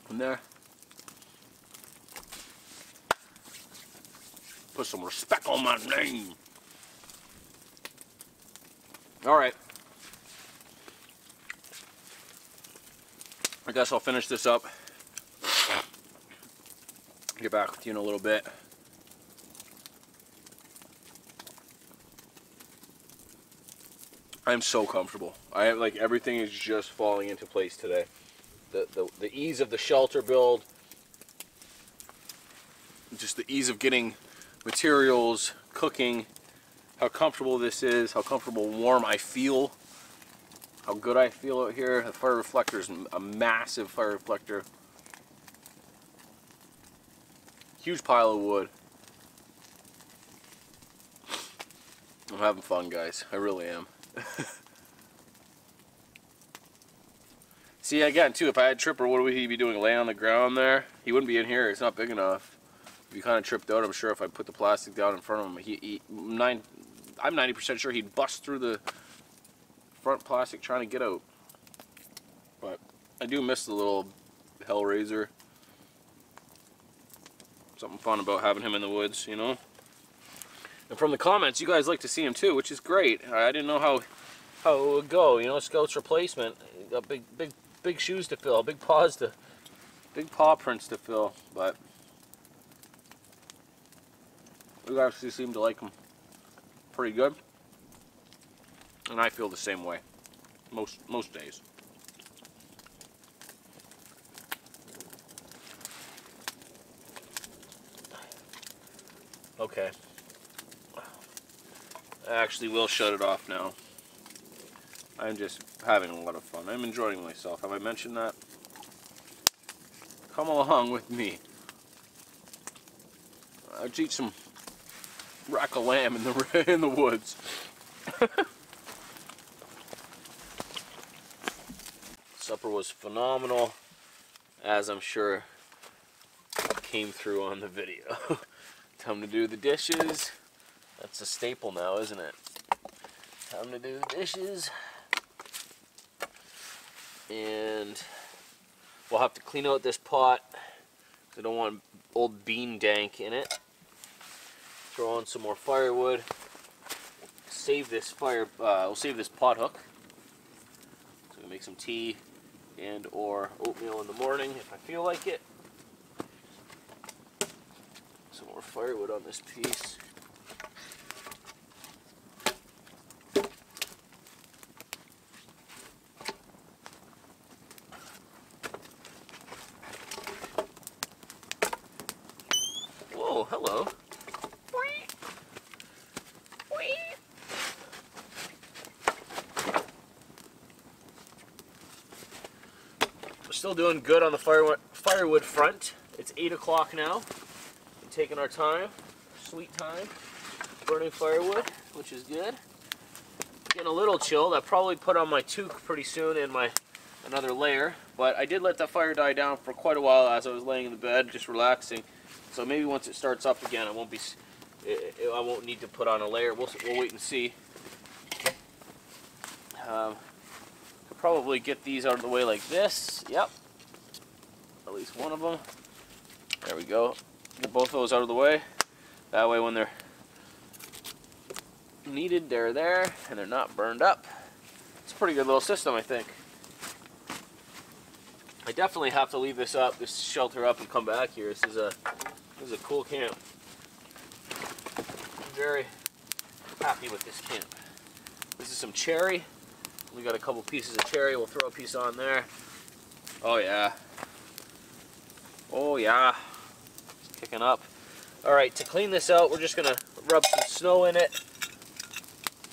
in there. Put some respect on my name. Alright. I guess I'll finish this up. Get back with you in a little bit. I'm so comfortable. I have, like, everything is just falling into place today. The ease of the shelter build, just the ease of getting materials, cooking, how comfortable this is, how comfortable warm I feel, how good I feel out here. The fire reflector is a massive fire reflector. Huge pile of wood. I'm having fun, guys. I really am. See, again, too, if I had Tripper, what would he be doing? Laying on the ground there? He wouldn't be in here. It's not big enough. If he kind of tripped out, I'm sure if I put the plastic down in front of him, I'm 90% sure he'd bust through the front plastic trying to get out. But I do miss the little Hellraiser. Something fun about having him in the woods, you know? And from the comments, you guys like to see him too, which is great. I didn't know how it would go, you know, Scout's replacement. Got big shoes to fill, big paw prints to fill, but you actually seem to like him pretty good. And I feel the same way most days. Okay. I actually will shut it off now. I'm just having a lot of fun. I'm enjoying myself. Have I mentioned that? Come along with me. I'd eat some rack of lamb in the woods. Supper was phenomenal, as I'm sure came through on the video. Time to do the dishes. That's a staple now, isn't it? Time to do the dishes. And we'll have to clean out this pot because I don't want old bean dank in it. Throw on some more firewood. Save this we'll save this pot hook. So we'll make some tea and or oatmeal in the morning if I feel like it. Some more firewood on this piece. Whoa, hello. We're still doing good on the firewood front. It's 8 o'clock now. We're taking our time, sweet time, burning firewood, which is good. Getting a little chilled. I'll probably put on my toque pretty soon and another layer, but I did let that fire die down for quite a while as I was laying in the bed, just relaxing. So maybe once it starts up again, I won't need to put on a layer. We'll wait and see. Could probably get these out of the way like this. Yep. At least one of them. There we go. Get both those out of the way. That way when they're needed, they're there and they're not burned up. It's a pretty good little system, I think. I definitely have to leave this shelter up and come back here. This is a cool camp. I'm very happy with this camp. This is some cherry. We got a couple pieces of cherry. We'll throw a piece on there. Oh yeah. Oh yeah. It's kicking up. Alright, to clean this out, we're just going to rub some snow in it,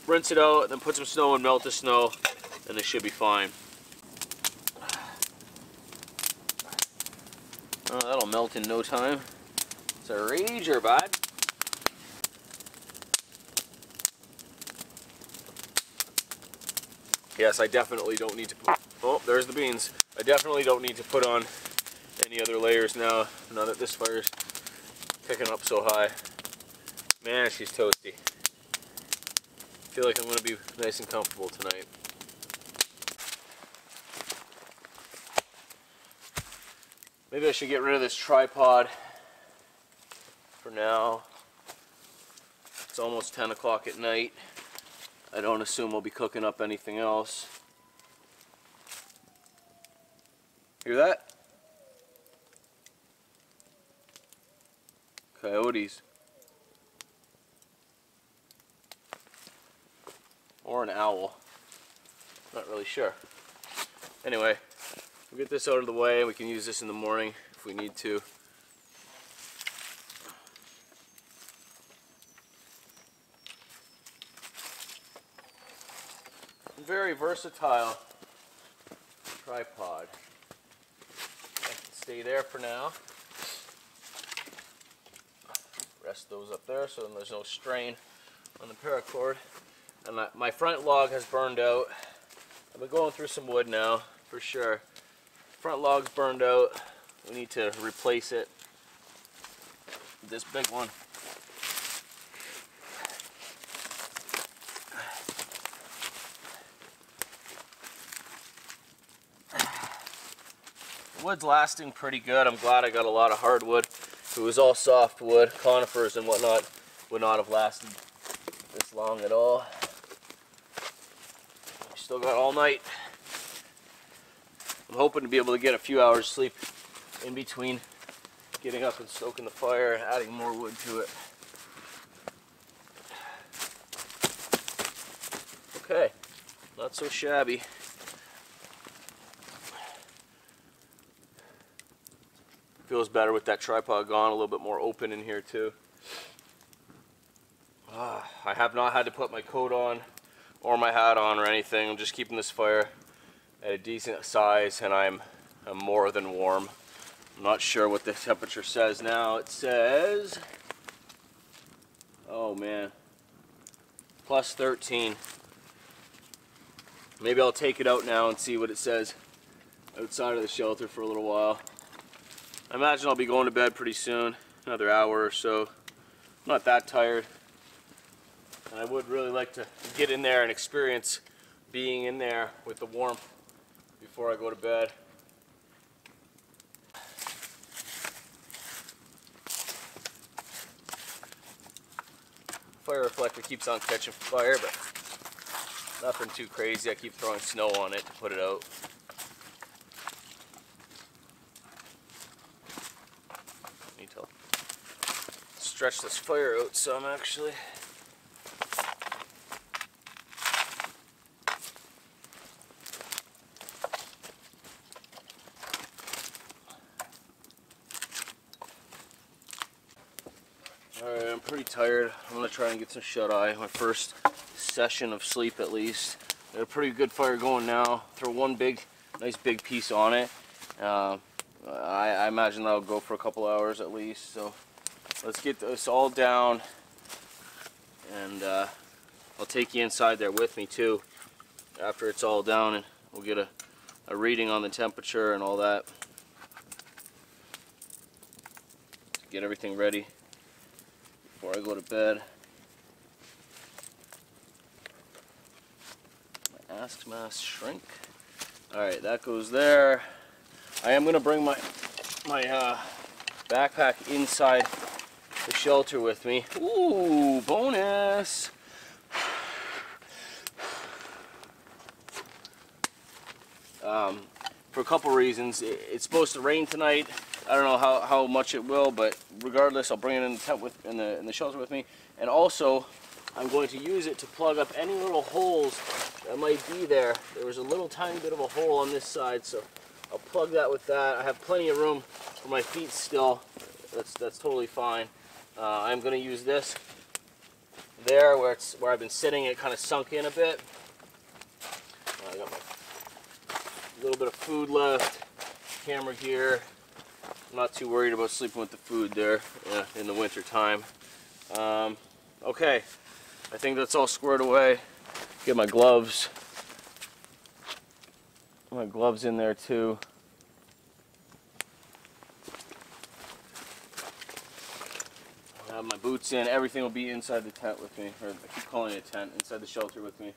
rinse it out, and then put some snow and melt the snow, and it should be fine. Oh, that'll melt in no time. It's a rager, bud. Yes, I definitely don't need to put... Oh, there's the beans. I definitely don't need to put on any other layers now that this fire's picking up so high. Man, she's toasty. I feel like I'm going to be nice and comfortable tonight. Maybe I should get rid of this tripod for now. It's almost 10 o'clock at night. I don't assume we'll be cooking up anything else. Hear that? Coyotes. Or an owl. Not really sure. Anyway, we'll get this out of the way. We can use this in the morning if we need to. Very versatile tripod. I can stay there for now. Rest those up there so then there's no strain on the paracord. And my front log has burned out. I've been going through some wood now for sure. Front log's burned out. We need to replace it. This big one. Wood's lasting pretty good. I'm glad I got a lot of hardwood. If it was all softwood, conifers and whatnot, would not have lasted this long at all. Still got all night. I'm hoping to be able to get a few hours sleep in between getting up and stoking the fire and adding more wood to it. Okay, not so shabby. Feels better with that tripod gone, a little bit more open in here too. I have not had to put my coat on or my hat on or anything. I'm just keeping this fire at a decent size and I'm more than warm. I'm not sure what the temperature says now. It says, oh man, plus 13. Maybe I'll take it out now and see what it says outside of the shelter for a little while. I imagine I'll be going to bed pretty soon, another hour or so. I'm not that tired. And I would really like to get in there and experience being in there with the warmth before I go to bed. Fire reflector keeps on catching fire, but nothing too crazy. I keep throwing snow on it to put it out. Need to stretch this fire out some actually. Alright, I'm pretty tired. I'm going to try and get some shut-eye. My first session of sleep at least. Got a pretty good fire going now. Throw one nice big piece on it. I imagine that'll go for a couple hours at least. So let's get this all down. And I'll take you inside there with me too after it's all down, and we'll get a reading on the temperature and all that. Get everything ready before I go to bed. My Ask Mask shrink. Alright, that goes there. I am going to bring my backpack inside the shelter with me. Ooh, bonus! For a couple reasons. It's supposed to rain tonight. I don't know how much it will, but regardless, I'll bring it in the tent in the shelter with me. And also, I'm going to use it to plug up any little holes that might be there. There was a little tiny bit of a hole on this side, so I'll plug that with that. I have plenty of room for my feet still. That's totally fine. I'm going to use this there where I've been sitting. It kind of sunk in a bit. I got my little bit of food left, camera gear. I'm not too worried about sleeping with the food there in the winter time. Okay, I think that's all squared away. Get my gloves. My gloves in there too. I have my boots in. Everything will be inside the tent with me. Or I keep calling it a tent, inside the shelter with me.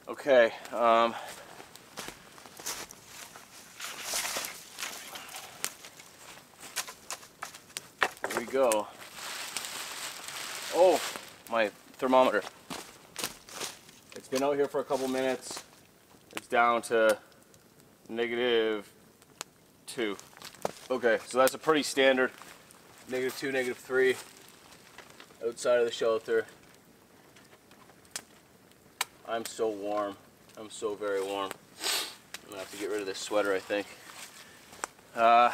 Okay. Here we go. Oh, my thermometer. It's been out here for a couple minutes. It's down to -2. Okay, so that's a pretty standard -2, -3 outside of the shelter. I'm so warm. I'm so very warm. I'm gonna have to get rid of this sweater, I think. Oh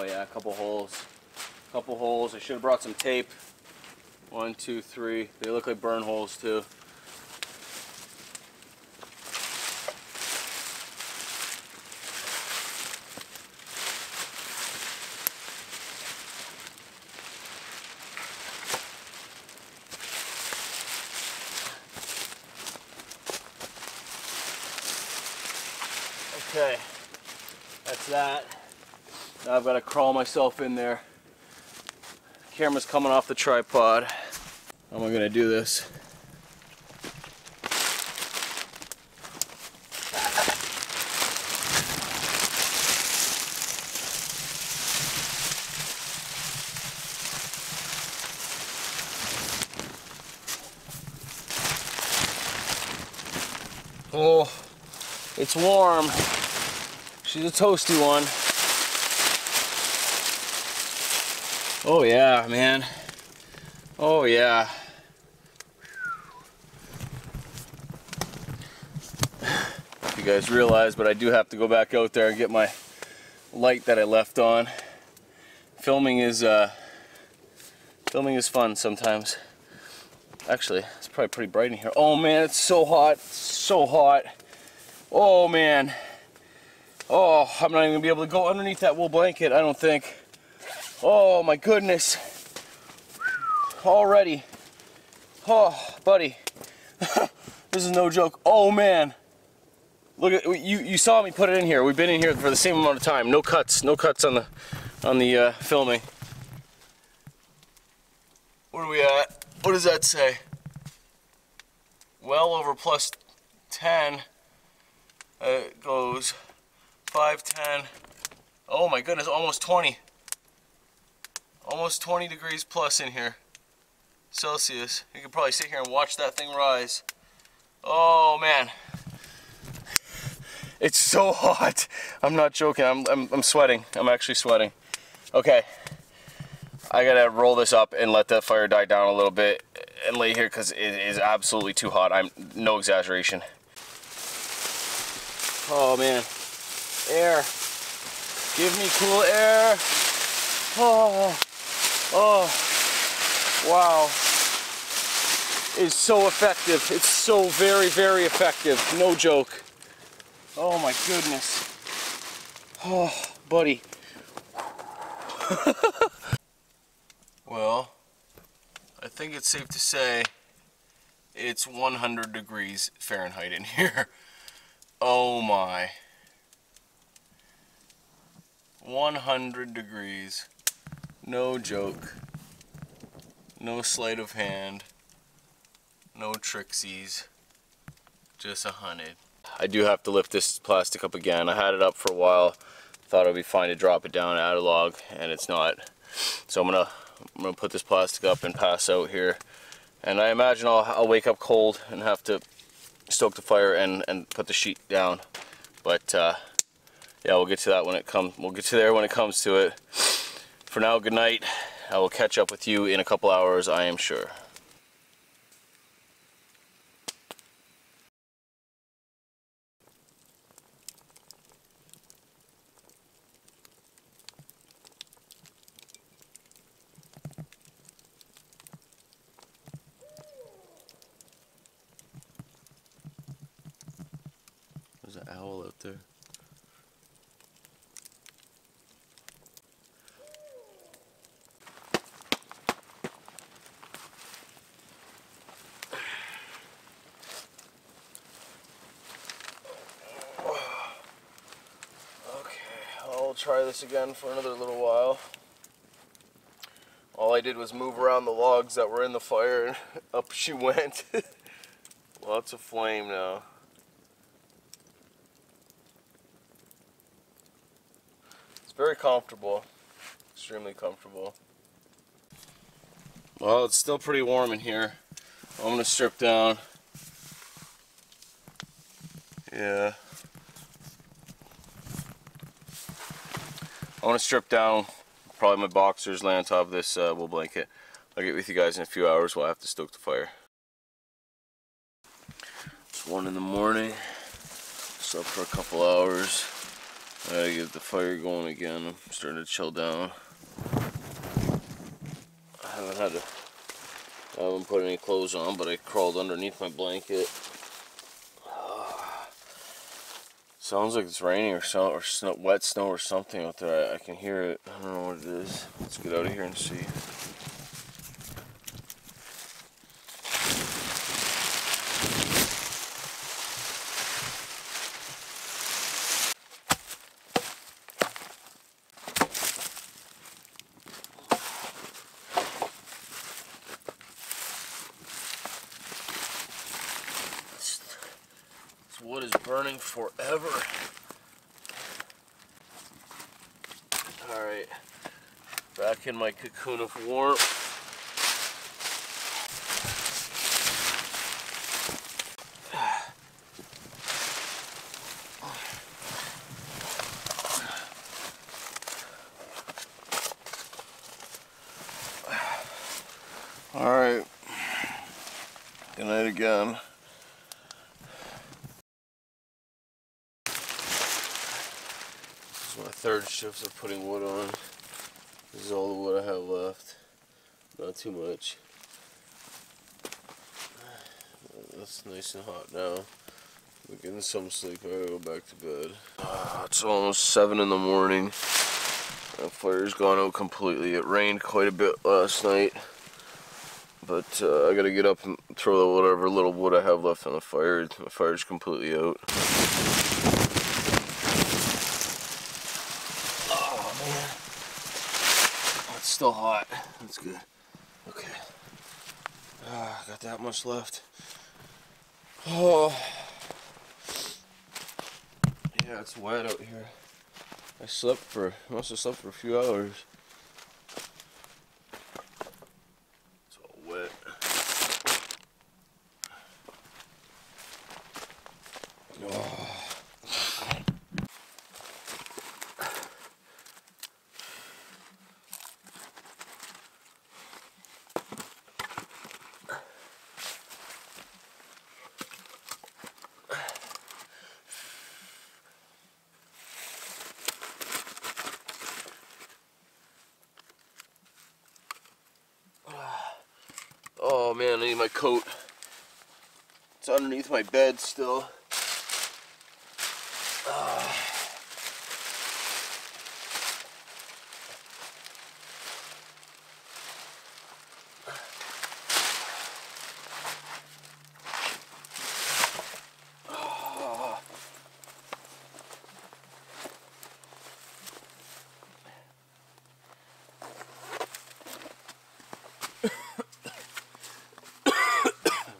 yeah, a couple holes. Couple holes. I should have brought some tape. 1, 2, 3. They look like burn holes too. Okay, that's that. Now I've got to crawl myself in there. Camera's coming off the tripod. How am I gonna do this? Oh, it's warm. She's a toasty one. Oh yeah, man. Oh yeah. If you guys realize, but I do have to go back out there and get my light that I left on. Filming is fun sometimes. Actually, it's probably pretty bright in here. Oh man, it's so hot. So hot. Oh man. Oh, I'm not even gonna be able to go underneath that wool blanket, I don't think. Oh my goodness. Already. Oh, buddy. This is no joke. Oh man. Look at you saw me put it in here. We've been in here for the same amount of time. No cuts. No cuts on the filming. What are we at? What does that say? Well over plus 10. It goes 5, 10. Oh my goodness, almost 20. Almost 20 degrees plus in here. Celsius. You can probably sit here and watch that thing rise. Oh man. It's so hot. I'm not joking. I'm sweating. I'm actually sweating. Okay. I gotta roll this up and let the fire die down a little bit and lay here because it is absolutely too hot. I'm no exaggeration. Oh man. Air. Give me cool air. Oh. Oh. Wow. It's so effective. It's so very, very effective. No joke. Oh my goodness. Oh, buddy. Well, I think it's safe to say it's 100 degrees Fahrenheit in here. Oh my. 100 degrees. No joke. No sleight of hand. No tricksies. Just 100. I do have to lift this plastic up again. I had it up for a while. Thought it would be fine to drop it down, add a log, and it's not. So I'm gonna put this plastic up and pass out here. And I imagine I'll wake up cold and have to stoke the fire and put the sheet down. But yeah, we'll get to that when it comes. We'll get to there when it comes to it. For now, good night. I will catch up with you in a couple hours, I am sure. There's an owl out there. I'll try this again for another little while. All I did was move around the logs that were in the fire and up she went. Lots of flame now. It's very comfortable. Extremely comfortable. Well, it's still pretty warm in here. I'm going to strip down. Yeah. I want to strip down probably my boxers, lay on top of this wool blanket. I'll get with you guys in a few hours while I have to stoke the fire. It's 1 in the morning. Slept for a couple hours. I gotta get the fire going again. I'm starting to chill down. I haven't put any clothes on, but I crawled underneath my blanket. Sounds like it's raining or snow, wet snow or something out there. I can hear it. I don't know what it is. Let's get out of here and see. This wood is burning forever. Alright, back in my cocoon of warmth. Alright, good night again. This is my 3rd shift of putting wood on. This is all the wood I have left. Not too much. That's nice and hot now. I'm getting some sleep. I gotta go back to bed. It's almost 7 in the morning. The fire's gone out completely. It rained quite a bit last night. But I gotta get up and throw whatever little wood I have left on the fire. The fire's completely out. Oh man. It's still hot. That's good. Okay. Got that much left. Oh. Yeah, it's wet out here. I must have slept for a few hours. It's all wet. Oh. Oh man, I need my coat. It's underneath my bed still.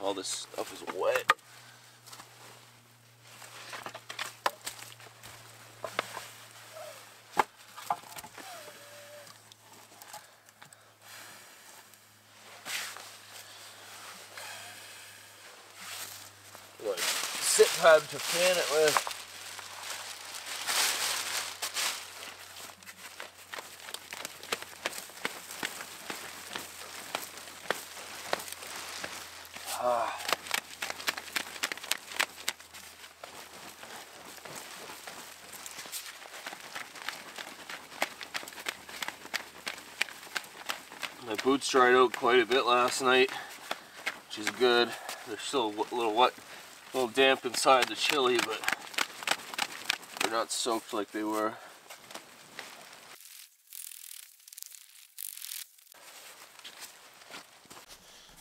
All this stuff is wet. Like sit pad to fan it with. My boots dried out quite a bit last night, which is good. They're still a little wet, a little damp inside the chili, but they're not soaked like they were.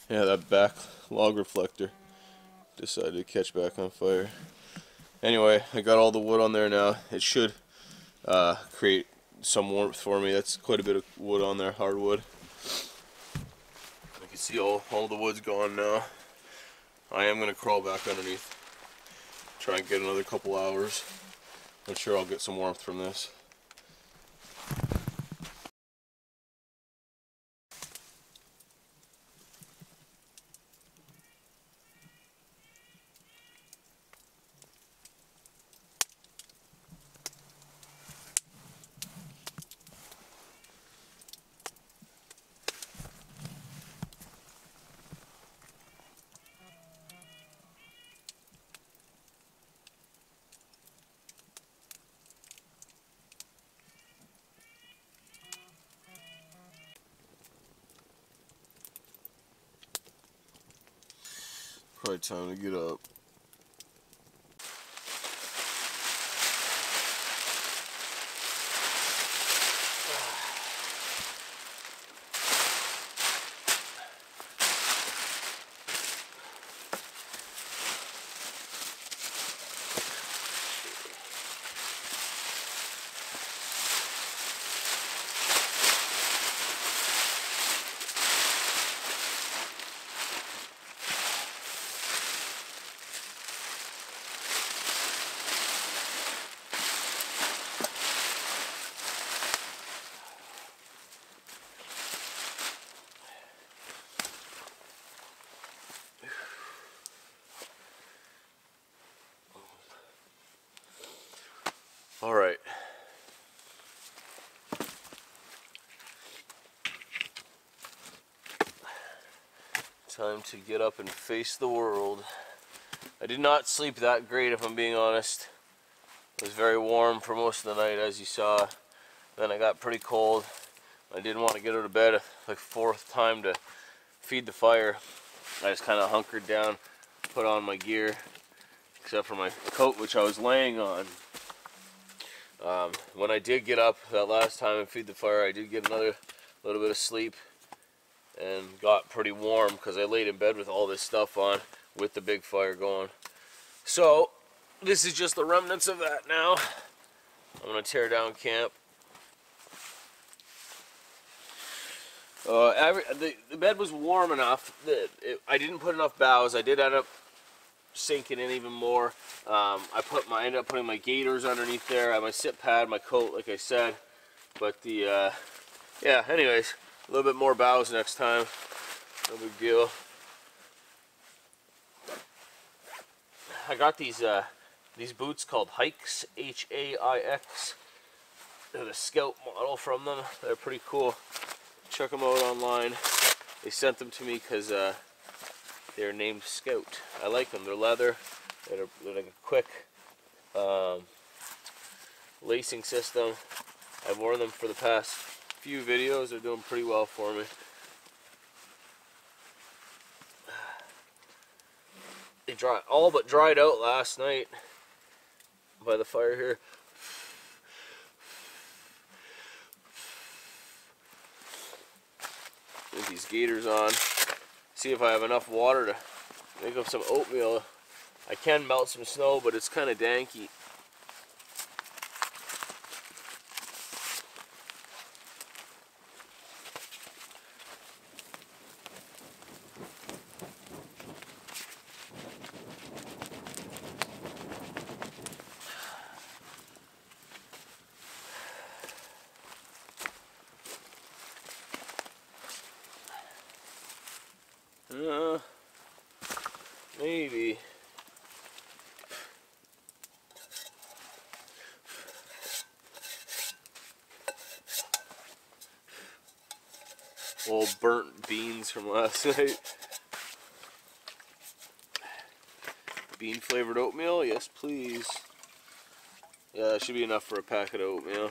Yeah, that back log reflector decided to catch back on fire. Anyway, I got all the wood on there now. It should create some warmth for me. That's quite a bit of wood on there, hardwood. You can see all the wood's gone now. I am going to crawl back underneath. Try and get another couple hours. I'm sure I'll get some warmth from this. Probably time to get up. All right. Time to get up and face the world. I did not sleep that great, if I'm being honest. It was very warm for most of the night, as you saw. Then I got pretty cold. I didn't want to get out of bed like fourth time to feed the fire. I just kind of hunkered down, put on my gear, except for my coat, which I was laying on. When I did get up that last time and feed the fire, I did get another little bit of sleep and got pretty warm because I laid in bed with all this stuff on with the big fire going. So this is just the remnants of that now. I'm going to tear down camp. The bed was warm enough that I didn't put enough boughs. I did end up sinking in even more. I ended up putting my gaiters underneath there. I had my sit pad, my coat, like I said. But yeah, anyways, a little bit more boughs next time. No big deal. I got these boots called Hikes, H-A-I-X. They're the Scout model from them. They're pretty cool. Check them out online. They sent them to me because they're named Scout. I like them. They're leather. They're like a quick lacing system. I've worn them for the past few videos. They're doing pretty well for me. They all but dried out last night by the fire here. With these gaiters on. See if I have enough water to make up some oatmeal. I can melt some snow, but it's kind of danky. Maybe. Old burnt beans from last night. Bean flavored oatmeal? Yes, please. Yeah, that should be enough for a packet of oatmeal.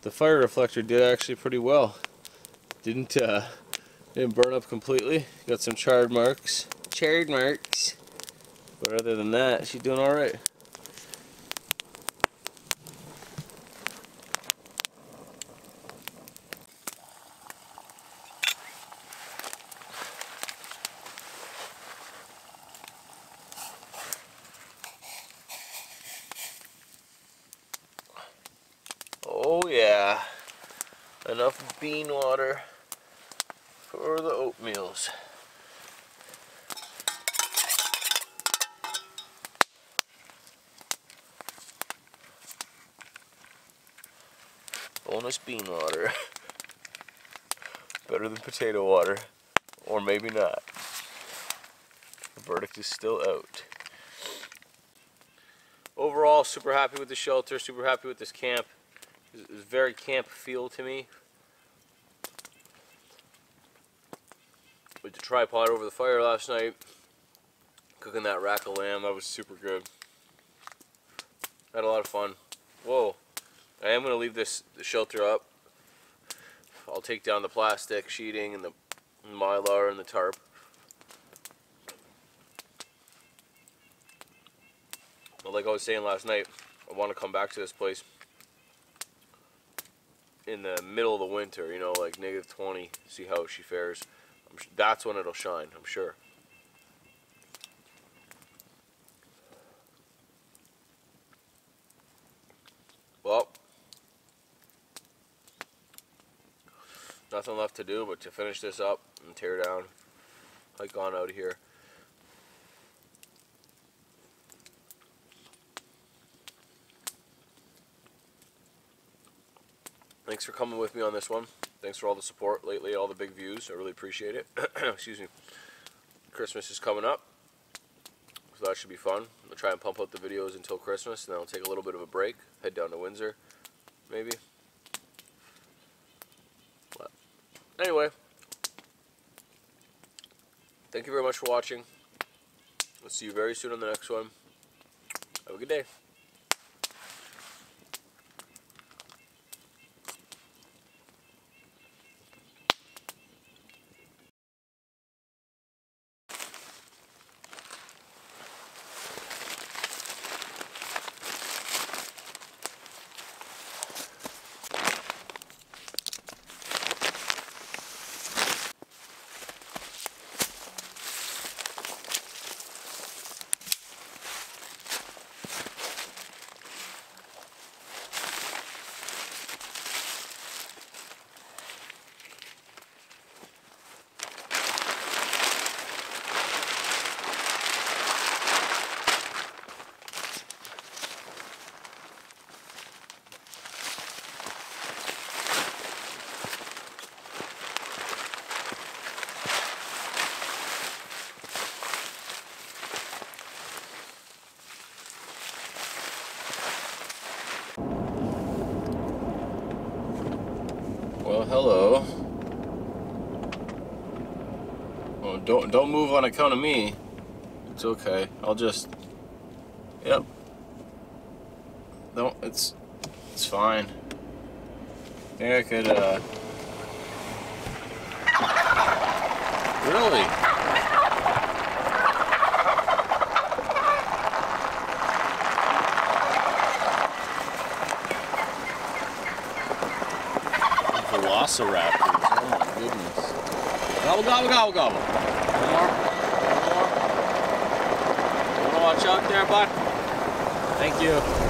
The fire reflector did actually pretty well. Didn't burn up completely. Got some charred marks. But other than that, she's doing all right. Oh yeah, enough bean water for the oatmeals. Bonus bean water. Better than potato water. Or maybe not. The verdict is still out. Overall, super happy with the shelter, super happy with this camp. It was very camp feel to me. With the tripod over the fire last night, cooking that rack of lamb, that was super good. Had a lot of fun. Whoa. I am going to leave the shelter up. I'll take down the plastic sheeting and the mylar and the tarp. But like I was saying last night, I want to come back to this place in the middle of the winter, you know, like -20, see how she fares. That's when it'll shine, I'm sure. Well, nothing left to do but to finish this up and tear down, hike on out of here. Thanks for coming with me on this one. Thanks for all the support lately, all the big views. I really appreciate it. Excuse me. Christmas is coming up, so that should be fun. I'll try and pump out the videos until Christmas, and then I'll take a little bit of a break, head down to Windsor, maybe. But anyway, thank you very much for watching. We'll see you very soon on the next one. Have a good day. Well, hello. Oh, don't move on account of me. It's okay. I'll just. Yep. Don't. It's fine. I think I could. Really? Velociraptors. Oh my goodness. Gobble, gobble, gobble, gobble. One more. One more. You want to watch out there, bud? Thank you.